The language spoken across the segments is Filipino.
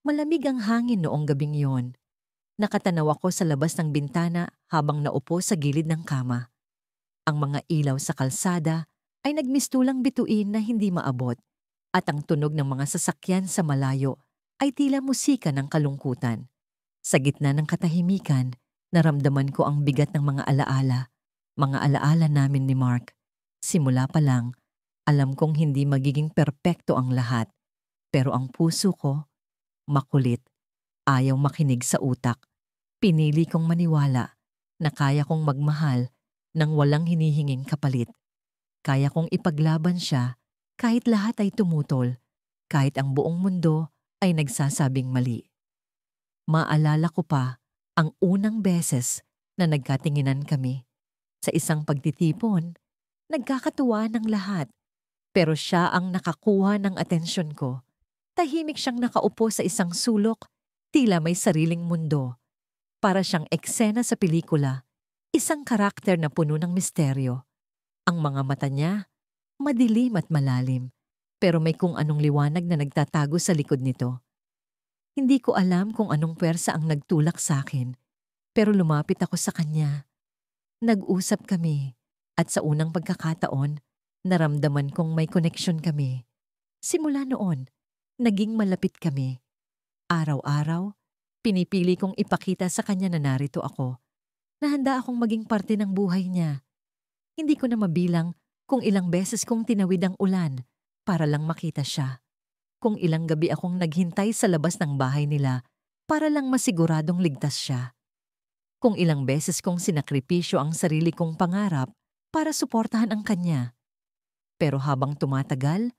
Malamig ang hangin noong gabing yon. Nakatanaw ako sa labas ng bintana habang naupo sa gilid ng kama. Ang mga ilaw sa kalsada ay nagmistulang bituin na hindi maabot at ang tunog ng mga sasakyan sa malayo ay tila musika ng kalungkutan. Sa gitna ng katahimikan, naramdaman ko ang bigat ng mga alaala namin ni Mark. Simula pa lang, alam kong hindi magiging perpekto ang lahat, pero ang puso ko, makulit, ayaw makinig sa utak. Pinili kong maniwala na kaya kong magmahal nang walang hinihinging kapalit. Kaya kong ipaglaban siya kahit lahat ay tumutol, kahit ang buong mundo ay nagsasabing mali. Maalala ko pa ang unang beses na nagkatinginan kami. Sa isang pagtitipon, nagkakatuwa ng lahat, pero siya ang nakakuha ng atensyon ko. Tahimik siyang nakaupo sa isang sulok, tila may sariling mundo. Para siyang eksena sa pelikula, isang karakter na puno ng misteryo. Ang mga mata niya, madilim at malalim, pero may kung anong liwanag na nagtatago sa likod nito. Hindi ko alam kung anong pwersa ang nagtulak sa akin, pero lumapit ako sa kanya. Nag-usap kami, at sa unang pagkakataon, naramdaman kong may connection kami. Simula noon, naging malapit kami. Araw-araw, pinipili kong ipakita sa kanya na narito ako, na handa akong maging parte ng buhay niya. Hindi ko na mabilang kung ilang beses kong tinawid ang ulan para lang makita siya. Kung ilang gabi akong naghintay sa labas ng bahay nila para lang masiguradong ligtas siya. Kung ilang beses kong sinakripisyo ang sarili kong pangarap para suportahan ang kanya. Pero habang tumatagal,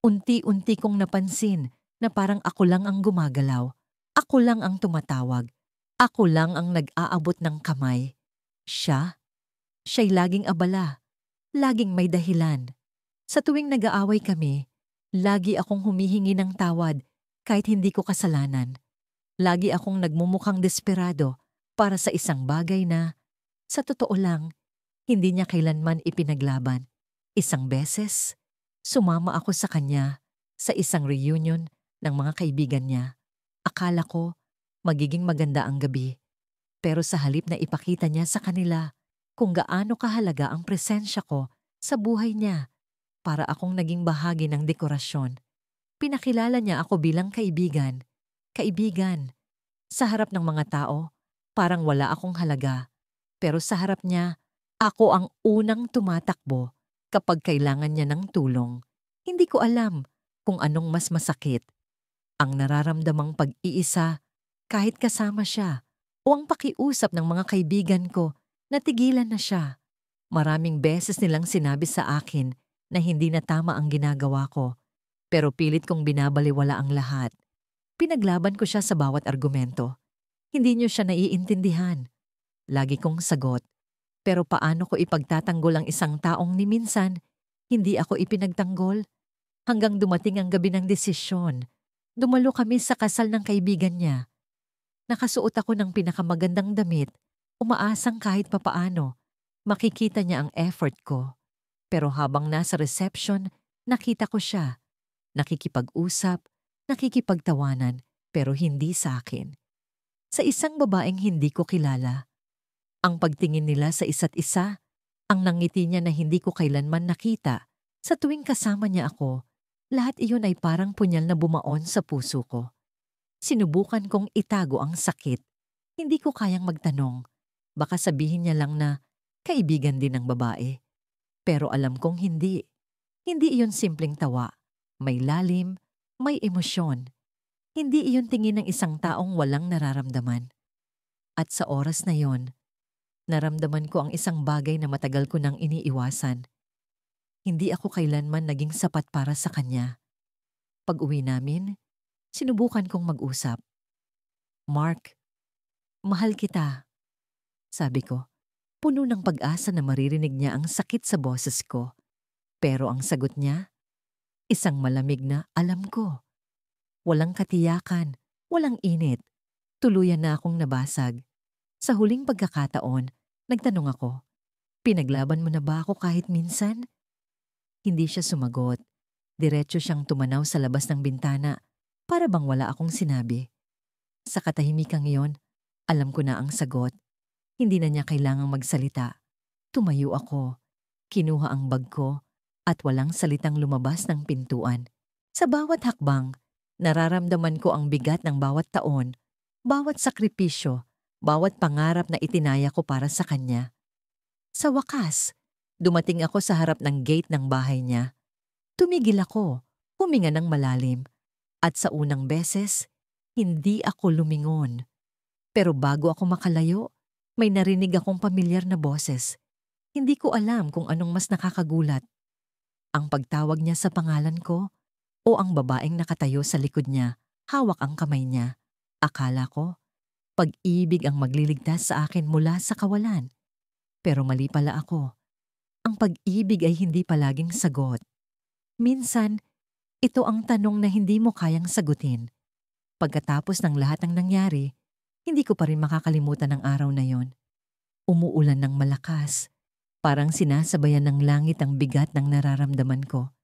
unti-unti kong napansin na parang ako lang ang gumagalaw. Ako lang ang tumatawag. Ako lang ang nag-aabot ng kamay. Siya'y laging abala. Laging may dahilan. Sa tuwing nag-aaway kami, lagi akong humihingi ng tawad kahit hindi ko kasalanan. Lagi akong nagmumukhang desperado para sa isang bagay na, sa totoo lang, hindi niya kailanman ipinaglaban. Isang beses, sumama ako sa kanya sa isang reunion ng mga kaibigan niya. Akala ko magiging maganda ang gabi. Pero sa halip na ipakita niya sa kanila kung gaano kahalaga ang presensya ko sa buhay niya, para akong naging bahagi ng dekorasyon. Pinakilala niya ako bilang kaibigan. Kaibigan. Sa harap ng mga tao, parang wala akong halaga. Pero sa harap niya, ako ang unang tumatakbo kapag kailangan niya ng tulong. Hindi ko alam kung anong mas masakit. Ang nararamdamang pag-iisa kahit kasama siya, o ang pakiusap ng mga kaibigan ko na tigilan na siya. Maraming beses nilang sinabi sa akin na hindi na tama ang ginagawa ko, pero pilit kong binabaliwala ang lahat. Pinaglaban ko siya sa bawat argumento. Hindi niyo siya naiintindihan. Lagi kong sagot. Pero paano ko ipagtatanggol ang isang taong ni minsan hindi ako ipinagtanggol? Hanggang dumating ang gabi ng desisyon. Dumalo kami sa kasal ng kaibigan niya. Nakasuot ako ng pinakamagandang damit, umaasang kahit papaano. Makikita niya ang effort ko. Pero habang nasa reception, nakita ko siya. Nakikipag-usap, nakikipagtawanan, pero hindi sa akin. Sa isang babaeng hindi ko kilala. Ang pagtingin nila sa isa't isa, ang nangiti niya na hindi ko kailanman nakita. Sa tuwing kasama niya ako, lahat iyon ay parang punyal na bumaon sa puso ko. Sinubukan kong itago ang sakit. Hindi ko kayang magtanong. Baka sabihin niya lang na kaibigan din ng babae. Pero alam kong hindi. Hindi iyon simpleng tawa. May lalim, may emosyon. Hindi iyon tingin ng isang taong walang nararamdaman. At sa oras na yon, naramdaman ko ang isang bagay na matagal ko nang iniiwasan. Hindi ako kailanman naging sapat para sa kanya. Pag-uwi namin, sinubukan kong mag-usap. "Mark, mahal kita," sabi ko. Puno ng pag-asa na maririnig niya ang sakit sa boses ko. Pero ang sagot niya, isang malamig na alam ko. Walang katiyakan, walang init. Tuluyan na akong nabasag. Sa huling pagkakataon, nagtanong ako, "Pinaglaban mo na ba ako kahit minsan?" Hindi siya sumagot. Diretso siyang tumanaw sa labas ng bintana. Para bang wala akong sinabi. Sa katahimikang iyon, alam ko na ang sagot. Hindi na niya kailangang magsalita. Tumayo ako, kinuha ang bag ko, at walang salitang lumabas ng pintuan. Sa bawat hakbang, nararamdaman ko ang bigat ng bawat taon, bawat sakripisyo, bawat pangarap na itinaya ko para sa kanya. Sa wakas, dumating ako sa harap ng gate ng bahay niya. Tumigil ako, huminga ng malalim, at sa unang beses, hindi ako lumingon. Pero bago ako makalayo, may narinig akong pamilyar na boses. Hindi ko alam kung anong mas nakakagulat. Ang pagtawag niya sa pangalan ko o ang babaeng nakatayo sa likod niya, hawak ang kamay niya. Akala ko, pag-ibig ang magliligtas sa akin mula sa kawalan. Pero mali pala ako. Ang pag-ibig ay hindi palaging sagot. Minsan, ito ang tanong na hindi mo kayang sagutin. Pagkatapos ng lahat ng nangyari, hindi ko pa rin makakalimutan ang araw na yon. Umuulan ng malakas. Parang sinasabayan ng langit ang bigat ng nararamdaman ko.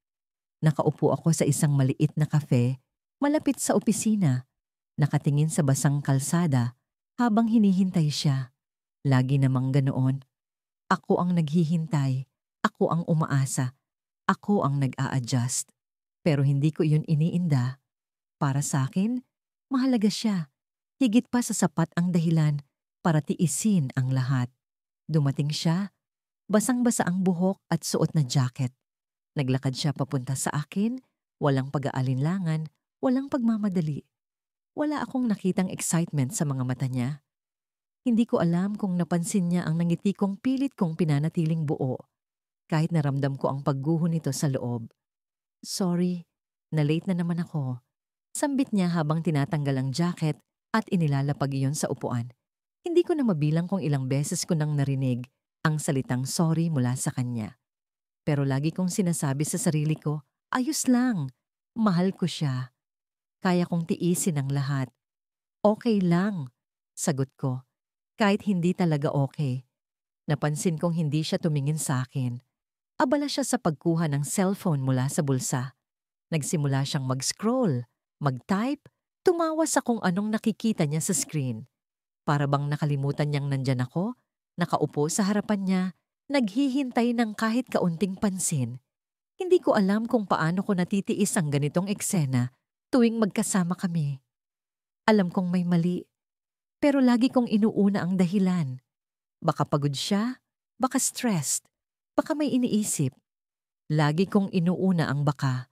Nakaupo ako sa isang maliit na kafe, malapit sa opisina, nakatingin sa basang kalsada habang hinihintay siya. Lagi namang ganoon. Ako ang naghihintay, ako ang umaasa, ako ang nag-a-adjust. Pero hindi ko iyon iniinda. Para sa akin, mahalaga siya. Higit pa sa sapat ang dahilan para tiisin ang lahat. Dumating siya, basang-basa ang buhok at suot na jacket. Naglakad siya papunta sa akin, walang pag-aalinlangan, walang pagmamadali. Wala akong nakitang excitement sa mga mata niya. Hindi ko alam kung napansin niya ang nangiti kong pilit kong pinanatiling buo, kahit naramdam ko ang pagguho nito sa loob. Sorry, na-late na naman ako. Sambit niya habang tinatanggal ang jacket at inilalapag iyon sa upuan. Hindi ko na mabilang kung ilang beses ko nang narinig ang salitang sorry mula sa kanya. Pero lagi kong sinasabi sa sarili ko, ayos lang, mahal ko siya. Kaya kong tiisin ang lahat. Okay lang, sagot ko. Kahit hindi talaga okay. Napansin kong hindi siya tumingin sa akin. Abala siya sa pagkuha ng cellphone mula sa bulsa. Nagsimula siyang mag-scroll, mag-type, tumawa sa kung anong nakikita niya sa screen. Para bang nakalimutan niyang nandyan ako, nakaupo sa harapan niya, naghihintay ng kahit kaunting pansin. Hindi ko alam kung paano ko natitiis ang ganitong eksena tuwing magkasama kami. Alam kong may mali, pero lagi kong inuuna ang dahilan. Baka pagod siya, baka stressed, baka may iniisip. Lagi kong inuuna ang baka.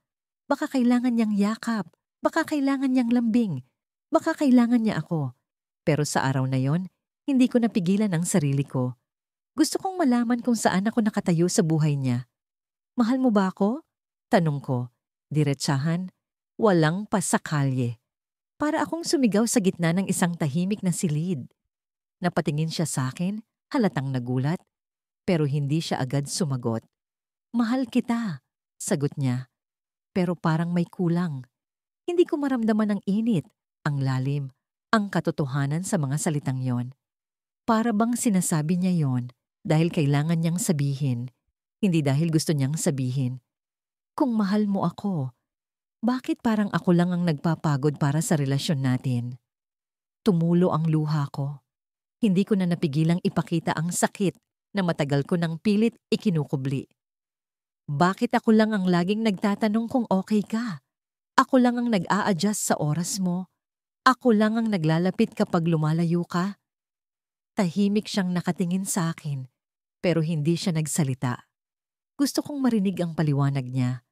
Baka kailangan niyang yakap, baka kailangan niyang lambing, baka kailangan niya ako. Pero sa araw na yon, hindi ko napigilan ang sarili ko. Gusto kong malaman kung saan ako nakatayo sa buhay niya. Mahal mo ba ako? Tanong ko. Diretsahan, walang pasakalye. Para akong sumigaw sa gitna ng isang tahimik na silid. Napatingin siya sa akin, halatang nagulat, pero hindi siya agad sumagot. Mahal kita, sagot niya. Pero parang may kulang. Hindi ko maramdaman ang init, ang lalim, ang katotohanan sa mga salitang yon. Para bang sinasabi niya yon dahil kailangan niyang sabihin, hindi dahil gusto niyang sabihin. Kung mahal mo ako, bakit parang ako lang ang nagpapagod para sa relasyon natin? Tumulo ang luha ko. Hindi ko na napigilang ipakita ang sakit na matagal ko nang pilit ikinukubli. Bakit ako lang ang laging nagtatanong kung okay ka? Ako lang ang nag-a-adjust sa oras mo. Ako lang ang naglalapit kapag lumalayo ka. Tahimik siyang nakatingin sa akin, pero hindi siya nagsalita. Gusto kong marinig ang paliwanag niya,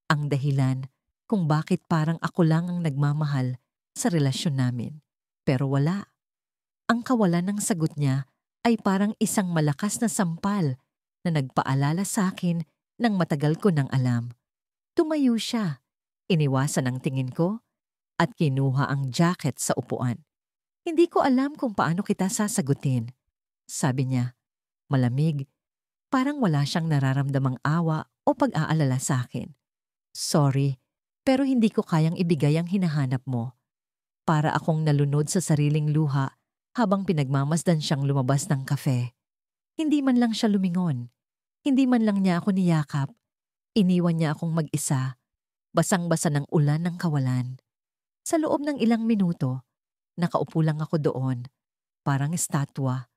ang dahilan kung bakit parang ako lang ang nagmamahal sa relasyon namin. Pero wala. Ang kawalan ng sagot niya ay parang isang malakas na sampal na nagpaalala sa akin ng matagal ko nang alam. Tumayo siya, iniwasan ang tingin ko, at kinuha ang jacket sa upuan. Hindi ko alam kung paano kita sasagutin. Sabi niya, malamig, parang wala siyang nararamdamang awa o pag-aalala sa akin. Sorry, pero hindi ko kayang ibigay ang hinahanap mo. Para akong nalunod sa sariling luha habang pinagmamasdan siyang lumabas ng kafe. Hindi man lang siya lumingon. Hindi man lang niya ako niyakap. Iniwan niya akong mag-isa, basang-basa ng ulan ng kawalan. Sa loob ng ilang minuto, nakaupo lang ako doon, parang estatwa,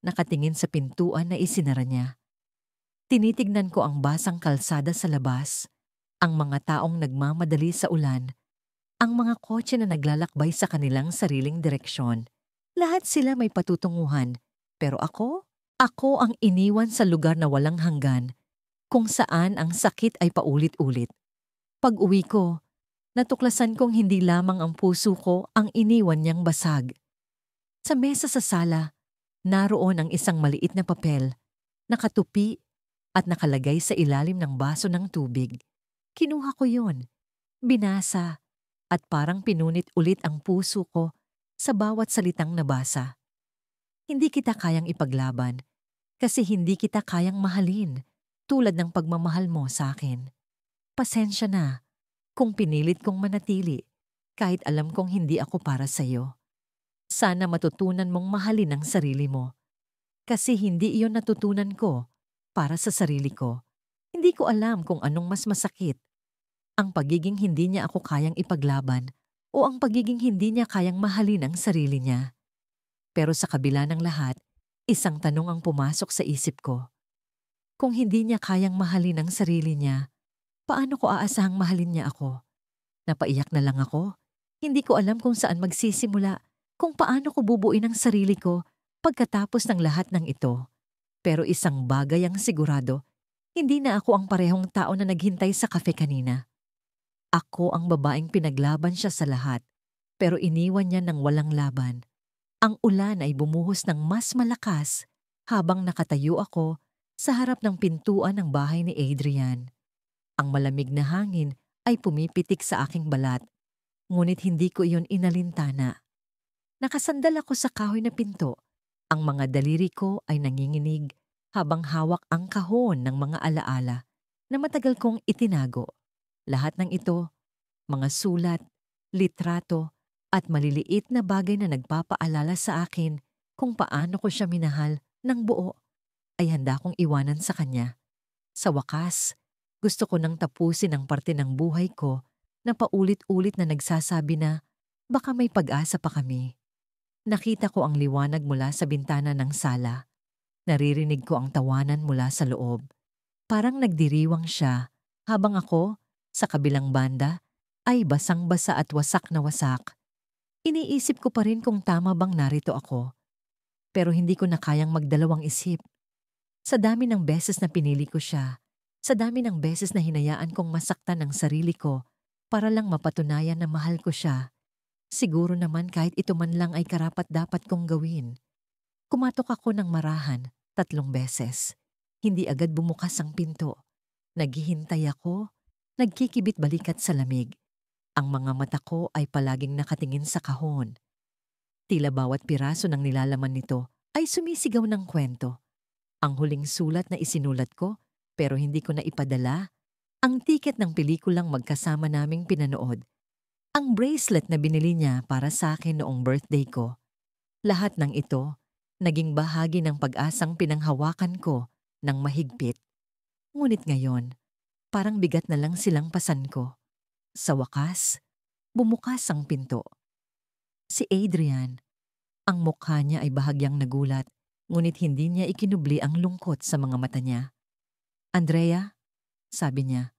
nakatingin sa pintuan na isinara niya. Tinitignan ko ang basang kalsada sa labas, ang mga taong nagmamadali sa ulan, ang mga kotse na naglalakbay sa kanilang sariling direksyon. Lahat sila may patutunguhan, pero ako ang iniwan sa lugar na walang hanggan, kung saan ang sakit ay paulit-ulit. Pag-uwi ko, natuklasan kong hindi lamang ang puso ko ang iniwan niyang basag. Sa mesa sa sala, naroon ang isang maliit na papel, nakatupi at nakalagay sa ilalim ng baso ng tubig. Kinuha ko yon, binasa, at parang pinunit ulit ang puso ko sa bawat salitang nabasa. Hindi kita kayang ipaglaban kasi hindi kita kayang mahalin tulad ng pagmamahal mo sa akin. Pasensya na kung pinilit kong manatili kahit alam kong hindi ako para sa'yo. Sana matutunan mong mahalin ang sarili mo kasi hindi iyon natutunan ko para sa sarili ko. Hindi ko alam kung anong mas masakit, ang pagiging hindi niya ako kayang ipaglaban o ang pagiging hindi niya kayang mahalin ang sarili niya. Pero sa kabila ng lahat, isang tanong ang pumasok sa isip ko. Kung hindi niya kayang mahalin ang sarili niya, paano ko aasahang mahalin niya ako? Napaiyak na lang ako. Hindi ko alam kung saan magsisimula, kung paano ko bubuin ang sarili ko pagkatapos ng lahat ng ito. Pero isang bagay ang sigurado, hindi na ako ang parehong tao na naghintay sa kafe kanina. Ako ang babaeng pinaglaban siya sa lahat, pero iniwan niya ng walang laban. Ang ulan ay bumuhos ng mas malakas habang nakatayo ako sa harap ng pintuan ng bahay ni Adrian. Ang malamig na hangin ay pumipitik sa aking balat, ngunit hindi ko iyon inalintana. Nakasandal ako sa kahoy na pinto. Ang mga daliri ko ay nanginginig habang hawak ang kahon ng mga alaala na matagal kong itinago. Lahat ng ito, mga sulat, litrato, at maliliit na bagay na nagpapaalala sa akin kung paano ko siya minahal ng buo, ay handa kong iwanan sa kanya. Sa wakas, gusto ko nang tapusin ang parte ng buhay ko na paulit-ulit na nagsasabi na baka may pag-asa pa kami. Nakita ko ang liwanag mula sa bintana ng sala. Naririnig ko ang tawanan mula sa loob. Parang nagdiriwang siya habang ako, sa kabilang banda, ay basang-basa at wasak na wasak. Iniisip ko pa rin kung tama bang narito ako. Pero hindi ko na kayang magdalawang isip. Sa dami ng beses na pinili ko siya, sa dami ng beses na hinayaan kong masaktan ang sarili ko para lang mapatunayan na mahal ko siya, siguro naman kahit ito man lang ay karapat-dapat kong gawin. Kumatok ako ng marahan 3 beses. Hindi agad bumukas ang pinto. Naghihintay ako, nagkikibit balikat sa lamig. Ang mga mata ko ay palaging nakatingin sa kahon. Tila bawat piraso ng nilalaman nito ay sumisigaw ng kwento. Ang huling sulat na isinulat ko pero hindi ko na ipadala, ang tiket ng pelikulang magkasama naming pinanood, ang bracelet na binili niya para sa akin noong birthday ko. Lahat ng ito naging bahagi ng pag-asang pinanghawakan ko ng mahigpit. Ngunit ngayon, parang bigat na lang silang pasan ko. Sa wakas, bumukas ang pinto. Si Adrian. Ang mukha niya ay bahagyang nagulat, ngunit hindi niya ikinubli ang lungkot sa mga mata niya. "Andrea," sabi niya.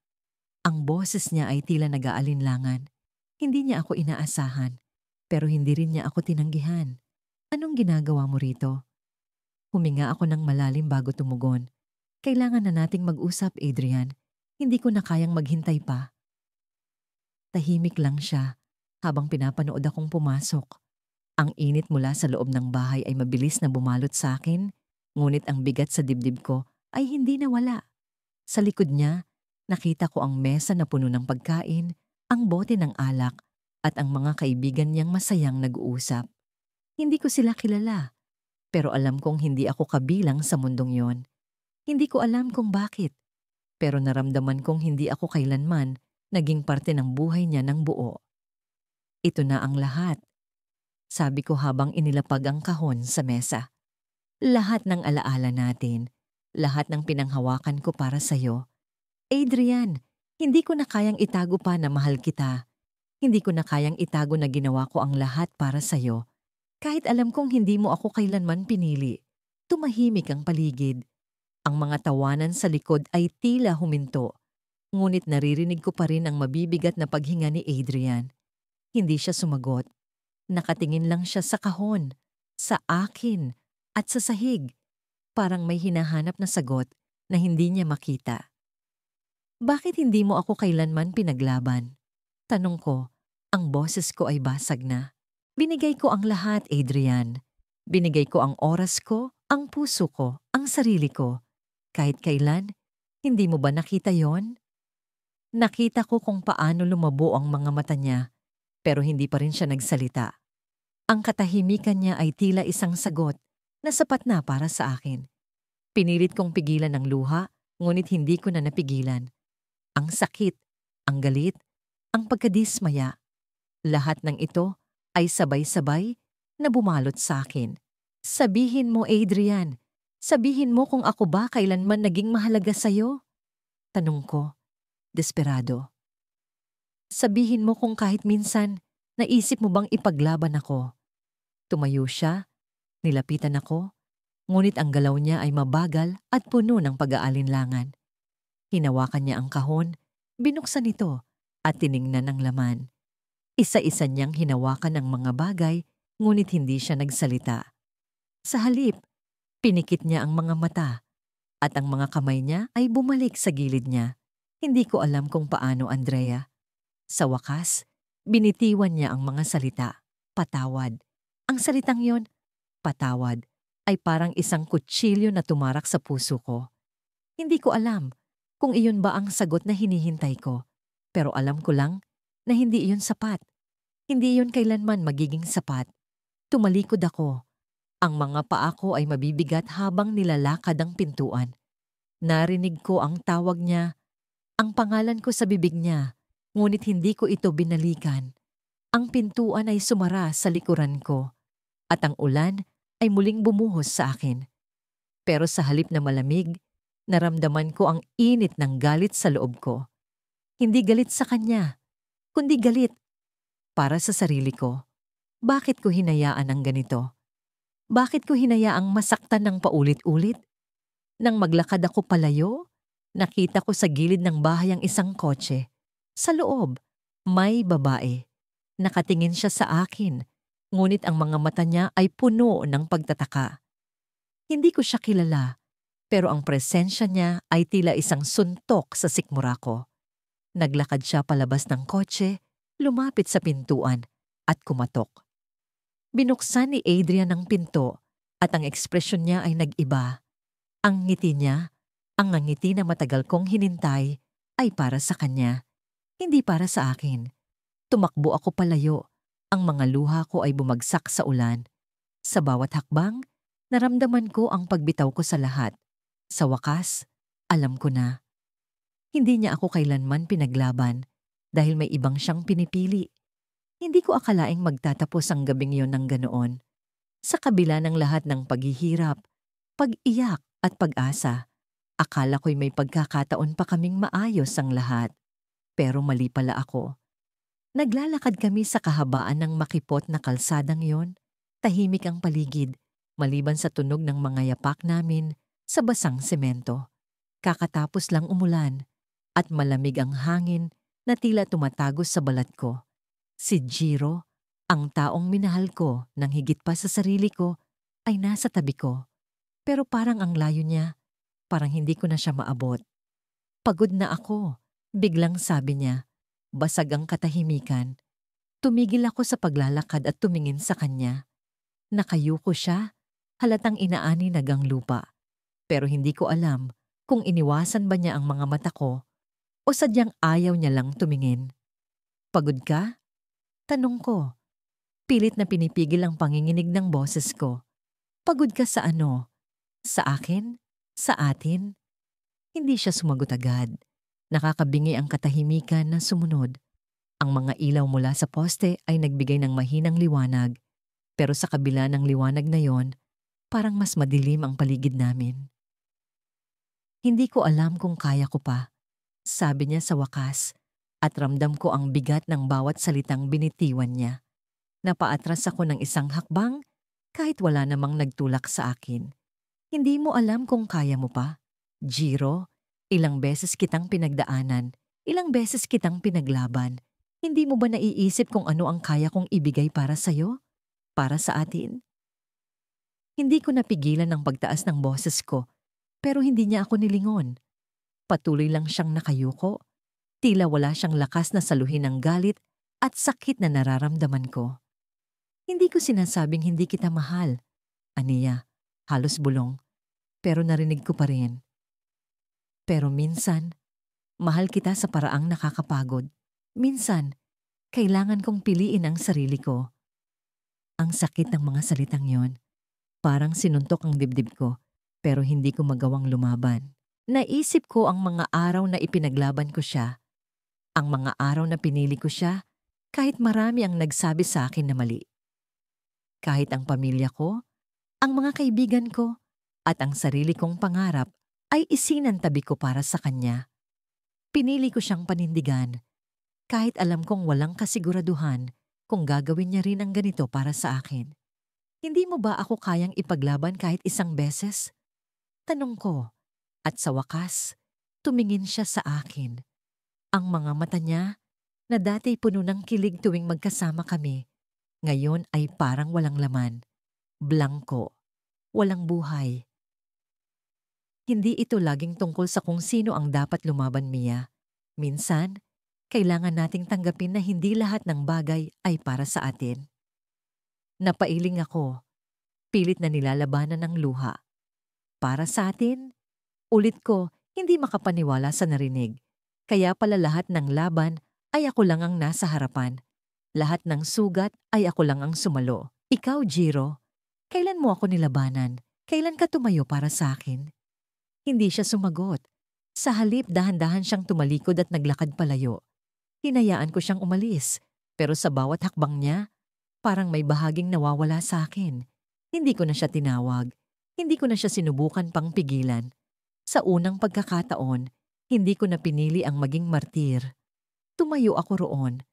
Ang boses niya ay tila nag-aalinlangan. Hindi niya ako inaasahan, pero hindi rin niya ako tinanggihan. "Anong ginagawa mo rito?" Huminga ako ng malalim bago tumugon. "Kailangan na nating mag-usap, Adrian. Hindi ko na kayang maghintay pa." Tahimik lang siya habang pinapanood akong pumasok. Ang init mula sa loob ng bahay ay mabilis na bumalot sa akin, ngunit ang bigat sa dibdib ko ay hindi nawala. Sa likod niya, nakita ko ang mesa na puno ng pagkain, ang bote ng alak, at ang mga kaibigan niyang masayang nag-uusap. Hindi ko sila kilala, pero alam kong hindi ako kabilang sa mundong yon. Hindi ko alam kung bakit, pero naramdaman kong hindi ako kailanman naging parte ng buhay niya ng buo. "Ito na ang lahat," sabi ko habang inilapag ang kahon sa mesa. "Lahat ng alaala natin, lahat ng pinanghawakan ko para sa'yo. Adrian, hindi ko na kayang itago pa na mahal kita. Hindi ko na kayang itago na ginawa ko ang lahat para sa'yo. Kahit alam kong hindi mo ako kailanman pinili. Tumahimik ang paligid. Ang mga tawanan sa likod ay tila huminto. Ngunit naririnig ko pa rin ang mabibigat na paghinga ni Adrian. Hindi siya sumagot. Nakatingin lang siya sa kahon, sa akin, at sa sahig. Parang may hinahanap na sagot na hindi niya makita. Bakit hindi mo ako kailanman pinaglaban? Tanong ko, ang boses ko ay basag na. Binigay ko ang lahat, Adrian. Binigay ko ang oras ko, ang puso ko, ang sarili ko. Kahit kailan, hindi mo ba nakita yon? Nakita ko kung paano lumabo ang mga mata niya, pero hindi pa rin siya nagsalita. Ang katahimikan niya ay tila isang sagot na sapat na para sa akin. Pinilit kong pigilan ang luha, ngunit hindi ko na napigilan. Ang sakit, ang galit, ang pagkadismaya. Lahat ng ito ay sabay-sabay na bumalot sa akin. Sabihin mo, Adrian. Sabihin mo kung ako ba kailanman naging mahalaga sa'yo? Tanong ko, desperado. Sabihin mo kung kahit minsan, naisip mo bang ipaglaban ako? Tumayo siya, nilapitan ako, ngunit ang galaw niya ay mabagal at puno ng pag-aalinlangan. Hinawakan niya ang kahon, binuksan ito at tiningnan ang laman. Isa-isa niyang hinawakan ang mga bagay, ngunit hindi siya nagsalita. Sa halip, pinikit niya ang mga mata at ang mga kamay niya ay bumalik sa gilid niya. Hindi ko alam kung paano, Andrea. Sa wakas, binitiwan niya ang mga salita. Patawad. Ang salitang yon, patawad, ay parang isang kutsilyo na tumarak sa puso ko. Hindi ko alam kung iyon ba ang sagot na hinihintay ko. Pero alam ko lang na hindi iyon sapat. Hindi iyon kailanman magiging sapat. Tumalikod ako. Ang mga paa ko ay mabibigat habang nilalakad ang pintuan. Narinig ko ang tawag niya, ang pangalan ko sa bibig niya, ngunit hindi ko ito binalikan. Ang pintuan ay sumara sa likuran ko, at ang ulan ay muling bumuhos sa akin. Pero sa halip na malamig, naramdaman ko ang init ng galit sa loob ko. Hindi galit sa kanya, kundi galit para sa sarili ko. Bakit ko hinayaan ang ganito? Bakit ko hinayaang masaktan ng paulit-ulit? Nang maglakad ako palayo, nakita ko sa gilid ng bahay ang isang kotse. Sa loob, may babae. Nakatingin siya sa akin, ngunit ang mga mata niya ay puno ng pagtataka. Hindi ko siya kilala, pero ang presensya niya ay tila isang suntok sa sikmura ko. Naglakad siya palabas ng kotse, lumapit sa pintuan, at kumatok. Binuksan ni Adrian ang pinto at ang ekspresyon niya ay nag-iba. Ang ngiti niya, ang ngiti na matagal kong hinintay, ay para sa kanya, hindi para sa akin. Tumakbo ako palayo. Ang mga luha ko ay bumagsak sa ulan. Sa bawat hakbang, naramdaman ko ang pagbitaw ko sa lahat. Sa wakas, alam ko na. Hindi niya ako kailanman pinaglaban dahil may ibang siyang pinipili. Hindi ko akalaing magtatapos ang gabing yon ng ganoon. Sa kabila ng lahat ng paghihirap, pag-iyak at pag-asa, akala ko'y may pagkakataon pa kaming maayos ang lahat. Pero mali pala ako. Naglalakad kami sa kahabaan ng makipot na kalsadang yon. Tahimik ang paligid, maliban sa tunog ng mga yapak namin sa basang semento. Kakatapos lang umulan at malamig ang hangin na tila tumatagos sa balat ko. Si Jiro, ang taong minahal ko nang higit pa sa sarili ko, ay nasa tabi ko. Pero parang ang layo niya, parang hindi ko na siya maabot. Pagod na ako, biglang sabi niya. Basag ang katahimikan. Tumigil ako sa paglalakad at tumingin sa kanya. Nakayuko siya, halatang inaaninag ang lupa. Pero hindi ko alam kung iniwasan ba niya ang mga mata ko o sadyang ayaw niya lang tumingin. Pagod ka? Tanong ko. Pilit na pinipigil ang panginginig ng boses ko. Pagod ka sa ano? Sa akin? Sa atin? Hindi siya sumagot agad. Nakakabingi ang katahimikan na sumunod. Ang mga ilaw mula sa poste ay nagbigay ng mahinang liwanag, pero sa kabila ng liwanag na yon, parang mas madilim ang paligid namin. Hindi ko alam kung kaya ko pa, sabi niya sa wakas, At ramdam ko ang bigat ng bawat salitang binitiwan niya. Napaatras ako ng isang hakbang kahit wala namang nagtulak sa akin. Hindi mo alam kung kaya mo pa. Jiro, ilang beses kitang pinagdaanan, ilang beses kitang pinaglaban. Hindi mo ba naiisip kung ano ang kaya kong ibigay para sa'yo? Para sa atin? Hindi ko napigilan ang pagtaas ng boses ko, pero hindi niya ako nilingon. Patuloy lang siyang nakayuko. Tila wala siyang lakas na saluhin ng galit at sakit na nararamdaman ko. Hindi ko sinasabing hindi kita mahal. Aniya, halos bulong, pero narinig ko pa rin. Pero minsan, mahal kita sa paraang nakakapagod. Minsan, kailangan kong piliin ang sarili ko. Ang sakit ng mga salitang yon, parang sinuntok ang dibdib ko, pero hindi ko magawang lumaban. Naisip ko ang mga araw na ipinaglaban ko siya. Ang mga araw na pinili ko siya, kahit marami ang nagsabi sa akin na mali. Kahit ang pamilya ko, ang mga kaibigan ko, at ang sarili kong pangarap ay isinantabi ko para sa kanya. Pinili ko siyang panindigan, kahit alam kong walang kasiguraduhan kung gagawin niya rin ang ganito para sa akin. Hindi mo ba ako kayang ipaglaban kahit isang beses? Tanong ko, at sa wakas, tumingin siya sa akin. Ang mga mata niya, na dati puno ng kilig tuwing magkasama kami, ngayon ay parang walang laman. Blanko. Walang buhay. Hindi ito laging tungkol sa kung sino ang dapat lumaban, Mia. Minsan, kailangan nating tanggapin na hindi lahat ng bagay ay para sa atin. Napailing ako. Pilit na nilalabanan ng luha. Para sa atin? Ulit ko, hindi makapaniwala sa narinig. Kaya pala lahat ng laban ay ako lang ang nasa harapan. Lahat ng sugat ay ako lang ang sumalo. Ikaw, Jiro, kailan mo ako nilabanan? Kailan ka tumayo para sa akin? Hindi siya sumagot. Sa halip, dahan-dahan siyang tumalikod at naglakad palayo. Hinayaan ko siyang umalis, pero sa bawat hakbang niya, parang may bahaging nawawala sa akin. Hindi ko na siya tinawag. Hindi ko na siya sinubukan pang pigilan. Sa unang pagkakataon, hindi ko na pinili ang maging martir. Tumayo ako roon.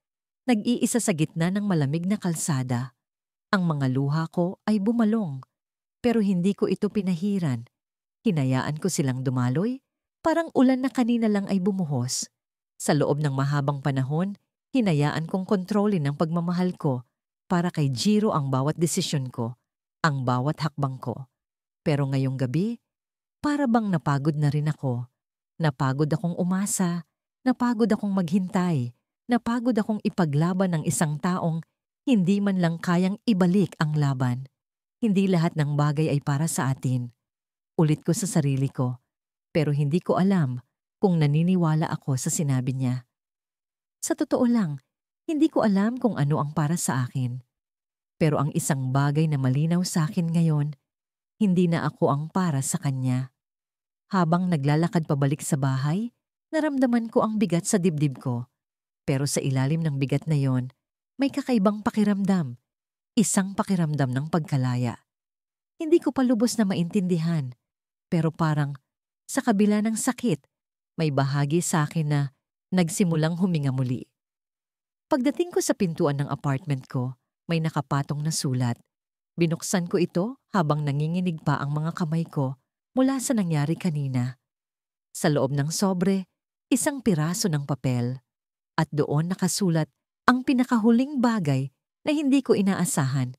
Nag-iisa sa gitna ng malamig na kalsada. Ang mga luha ko ay bumalong, pero hindi ko ito pinahiran. Hinayaan ko silang dumaloy, parang ulan na kanina lang ay bumuhos. Sa loob ng mahabang panahon, hinayaan kong kontrolin ang pagmamahal ko para kay Jiro ang bawat desisyon ko, ang bawat hakbang ko. Pero ngayong gabi, para bang napagod na rin ako. Napagod akong umasa, napagod akong maghintay. Napagod akong ipaglaban ng isang taong hindi man lang kayang ibalik ang laban. Hindi lahat ng bagay ay para sa atin. Ulit ko sa sarili ko, pero hindi ko alam kung naniniwala ako sa sinabi niya. Sa totoo lang, hindi ko alam kung ano ang para sa akin. Pero ang isang bagay na malinaw sa akin ngayon, hindi na ako ang para sa kanya. Habang naglalakad pabalik sa bahay, naramdaman ko ang bigat sa dibdib ko. Pero sa ilalim ng bigat na yon, may kakaibang pakiramdam. Isang pakiramdam ng pagkalaya. Hindi ko pa lubos na maintindihan. Pero parang, sa kabila ng sakit, may bahagi sa akin na nagsimulang huminga muli. Pagdating ko sa pintuan ng apartment ko, may nakapatong na sulat. Binuksan ko ito habang nanginginig pa ang mga kamay ko mula sa nangyari kanina. Sa loob ng sobre, isang piraso ng papel. At doon nakasulat ang pinakahuling bagay na hindi ko inaasahan.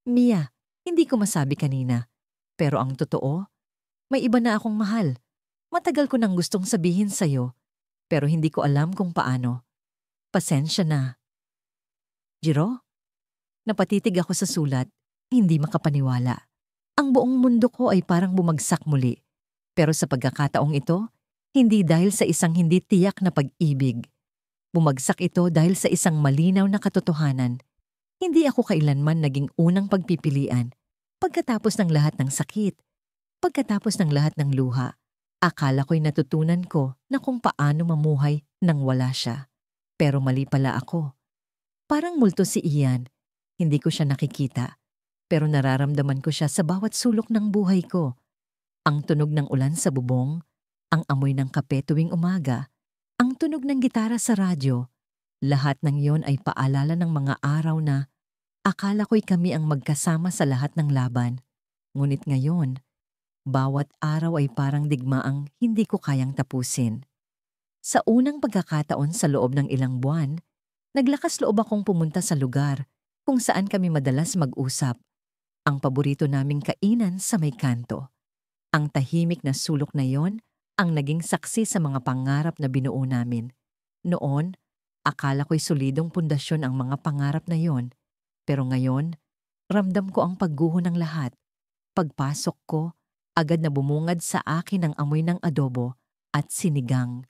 Mia, hindi ko masabi kanina. Pero ang totoo, may iba na akong mahal. Matagal ko nang gustong sabihin sa'yo, pero hindi ko alam kung paano. Pasensya na. Jiro? Napatitig ako sa sulat, hindi makapaniwala. Ang buong mundo ko ay parang bumagsak muli. Pero sa pagkakataong ito, hindi dahil sa isang hindi tiyak na pag-ibig. Bumagsak ito dahil sa isang malinaw na katotohanan. Hindi ako kailanman naging unang pagpipilian. Pagkatapos ng lahat ng sakit, pagkatapos ng lahat ng luha, akala ko'y natutunan ko na kung paano mamuhay nang wala siya. Pero mali pala ako. Parang multo si Ian. Hindi ko siya nakikita. Pero nararamdaman ko siya sa bawat sulok ng buhay ko. Ang tunog ng ulan sa bubong, ang amoy ng kape tuwing umaga, ang tunog ng gitara sa radyo, Lahat ng yon ay paalala ng mga araw na akala ko'y kami ang magkasama sa lahat ng laban. Ngunit ngayon, bawat araw ay parang digmaang hindi ko kayang tapusin. Sa unang pagkakataon sa loob ng ilang buwan, naglakas loob akong pumunta sa lugar kung saan kami madalas mag-usap, ang paborito naming kainan sa may kanto. Ang tahimik na sulok na yon ang naging saksi sa mga pangarap na binuo namin. Noon, akala ko'y solidong pundasyon ang mga pangarap na yon, pero ngayon, ramdam ko ang pagguho ng lahat. Pagpasok ko, agad na bumungad sa akin ang amoy ng adobo at sinigang.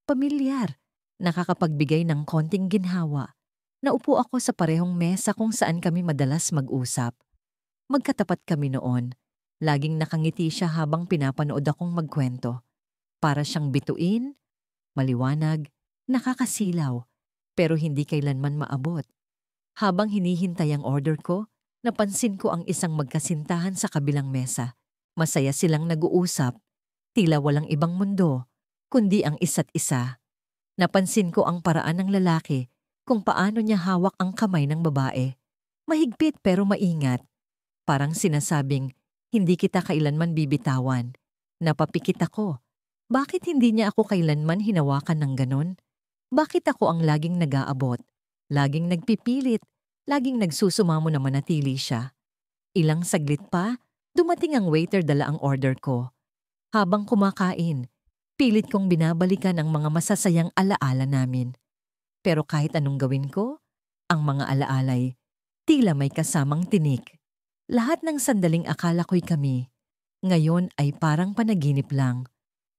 Pamilyar, nakakapagbigay ng konting ginhawa. Naupo ako sa parehong mesa kung saan kami madalas mag-usap. Magkatapat kami noon. Laging nakangiti siya habang pinapanood akong magkwento. Para siyang bituin, maliwanag, nakakasilaw, pero hindi kailanman maabot. Habang hinihintay ang order ko, napansin ko ang isang magkasintahan sa kabilang mesa. Masaya silang nag-uusap, tila walang ibang mundo, kundi ang isa't isa. Napansin ko ang paraan ng lalaki kung paano niya hawak ang kamay ng babae. Mahigpit pero maingat. Parang sinasabing, hindi kita kailanman bibitawan. Napapikit ako. Bakit hindi niya ako kailanman hinawakan ng ganon? Bakit ako ang laging nag-aabot? Laging nagpipilit? Laging nagsusumamo na manatili siya? Ilang saglit pa, dumating ang waiter dala ang order ko. Habang kumakain, pilit kong binabalikan ang mga masasayang alaala namin. Pero kahit anong gawin ko, ang mga alaalay, tila may kasamang tinik. Lahat ng sandaling akala ko'y kami, ngayon ay parang panaginip lang.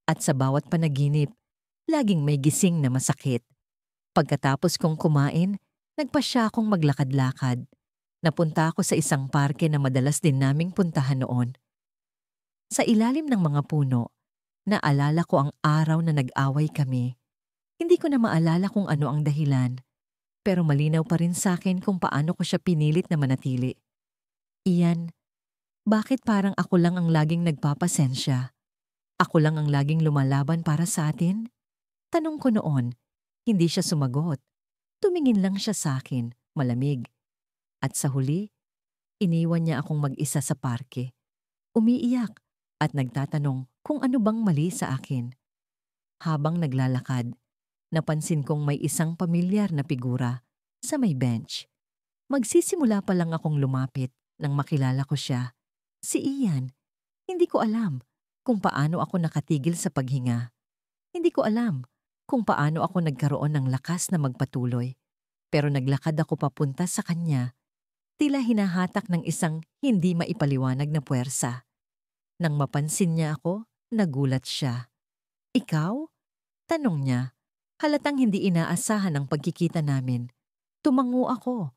At sa bawat panaginip, laging may gising na masakit. Pagkatapos kong kumain, nagpasya akong maglakad-lakad. Napunta ako sa isang parke na madalas din naming puntahan noon. Sa ilalim ng mga puno, naalala ko ang araw na nag-away kami. Hindi ko na maalala kung ano ang dahilan, pero malinaw pa rin sa akin kung paano ko siya pinilit na manatili. Iyan, bakit parang ako lang ang laging nagpapasensya? Ako lang ang laging lumalaban para sa atin? Tanong ko noon, hindi siya sumagot. Tumingin lang siya sa akin, malamig. At sa huli, iniwan niya akong mag-isa sa parke. Umiiyak at nagtatanong kung ano bang mali sa akin. Habang naglalakad, napansin kong may isang pamilyar na figura sa may bench. Magsisimula pa lang akong lumapit nang makilala ko siya. Si Ian. Hindi ko alam kung paano ako nakatigil sa paghinga. Hindi ko alam kung paano ako nagkaroon ng lakas na magpatuloy. Pero naglakad ako papunta sa kanya, tila hinahatak ng isang hindi maipaliwanag na puwersa. Nang mapansin niya ako, nagulat siya. Ikaw? Tanong niya. Halatang hindi inaasahan ang pagkikita namin. Tumango ako.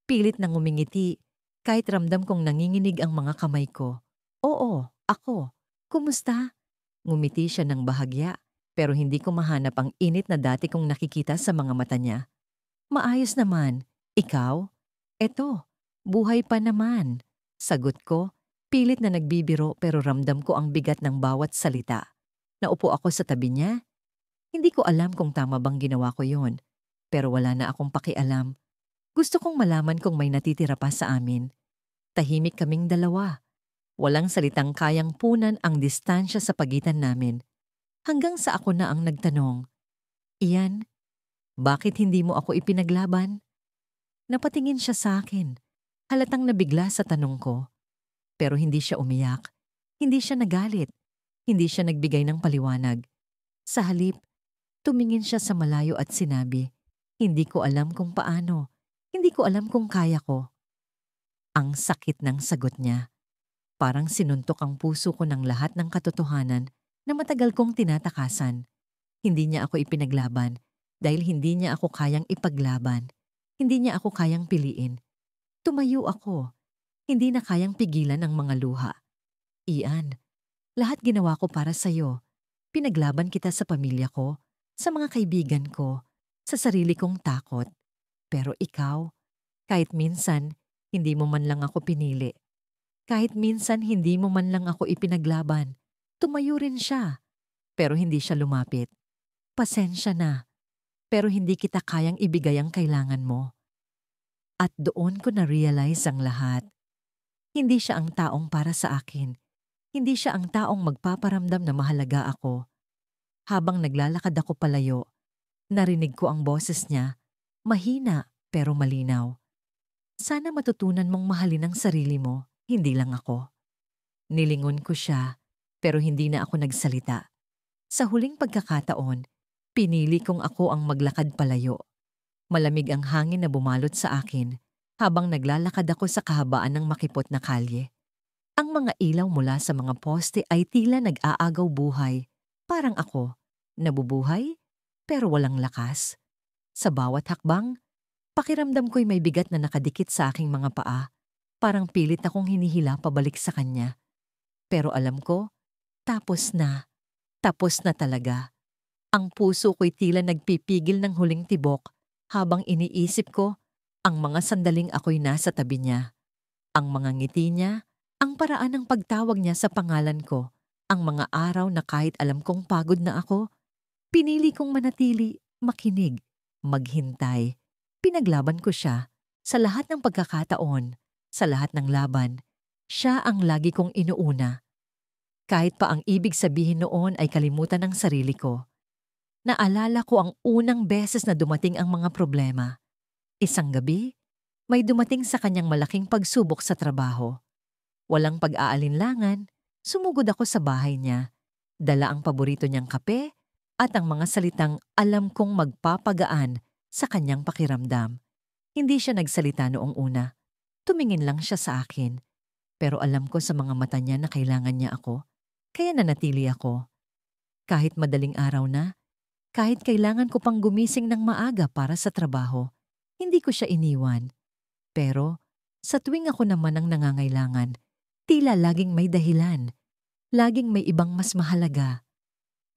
Pilit nang umingiti, kahit ramdam kong nanginginig ang mga kamay ko. Oo, ako. Kumusta? Ngumiti siya ng bahagya, pero hindi ko mahanap ang init na dati kong nakikita sa mga mata niya. Maayos naman. Ikaw? Eto, buhay pa naman. Sagot ko, pilit na nagbibiro pero ramdam ko ang bigat ng bawat salita. Naupo ako sa tabi niya. Hindi ko alam kung tama bang ginawa ko yon, pero wala na akong pakialam. Gusto kong malaman kung may natitira pa sa amin. Tahimik kaming dalawa. Walang salitang kayang punan ang distansya sa pagitan namin. Hanggang sa ako na ang nagtanong, Ian, bakit hindi mo ako ipinaglaban? Napatingin siya sa akin. Halatang nabigla sa tanong ko. Pero hindi siya umiyak. Hindi siya nagalit. Hindi siya nagbigay ng paliwanag. Sa halip, tumingin siya sa malayo at sinabi, hindi ko alam kung paano. Hindi ko alam kung kaya ko. Ang sakit ng sagot niya. Parang sinuntok ang puso ko ng lahat ng katotohanan na matagal kong tinatakasan. Hindi niya ako ipinaglaban dahil hindi niya ako kayang ipaglaban. Hindi niya ako kayang piliin. Tumayo ako. Hindi na kayang pigilan ang mga luha. Ian, lahat ginawa ko para sa'yo. Pinaglaban kita sa pamilya ko, sa mga kaibigan ko, sa sarili kong takot. Pero ikaw, kahit minsan, hindi mo man lang ako pinili. Kahit minsan hindi mo man lang ako ipinaglaban, tumayo rin siya. Pero hindi siya lumapit. Pasensya na. pero hindi kita kayang ibigay ang kailangan mo. At doon ko na-realize ang lahat. Hindi siya ang taong para sa akin. Hindi siya ang taong magpaparamdam na mahalaga ako. Habang naglalakad ako palayo, narinig ko ang boses niya, mahina pero malinaw. Sana matutunan mong mahalin ang sarili mo, hindi lang ako. Nilingon ko siya, pero hindi na ako nagsalita. Sa huling pagkakataon, pinili kong ako ang maglakad palayo. Malamig ang hangin na bumalot sa akin habang naglalakad ako sa kahabaan ng makipot na kalye. Ang mga ilaw mula sa mga poste ay tila nag-aagaw buhay. Parang ako, nabubuhay pero walang lakas. Sa bawat hakbang, pakiramdam ko'y may bigat na nakadikit sa aking mga paa. Parang pilit akong hinihila pabalik sa kanya. Pero alam ko, tapos na. Tapos na talaga. Ang puso ko'y tila nagpipigil ng huling tibok habang iniisip ko ang mga sandaling ako'y nasa tabi niya. Ang mga ngiti niya, ang paraan ng pagtawag niya sa pangalan ko, ang mga araw na kahit alam kong pagod na ako, pinili kong manatili, makinig, maghintay. Pinaglaban ko siya sa lahat ng pagkakataon, sa lahat ng laban. Siya ang lagi kong inuuna. Kahit pa ang ibig sabihin noon ay kalimutan ng sarili ko. Naalala ko ang unang beses na dumating ang mga problema. Isang gabi, may dumating sa kanyang malaking pagsubok sa trabaho. Walang pag-aalinlangan, sumugod ako sa bahay niya. Dala ang paborito niyang kape at ang mga salitang alam kong magpapagaan sa kanyang pakiramdam. Hindi siya nagsalita noong una. Tumingin lang siya sa akin. Pero alam ko sa mga mata niya na kailangan niya ako. Kaya nanatili ako. Kahit madaling araw na, kahit kailangan ko pang gumising ng maaga para sa trabaho, hindi ko siya iniwan. Pero sa tuwing ako naman ang nangangailangan, tila laging may dahilan. Laging may ibang mas mahalaga.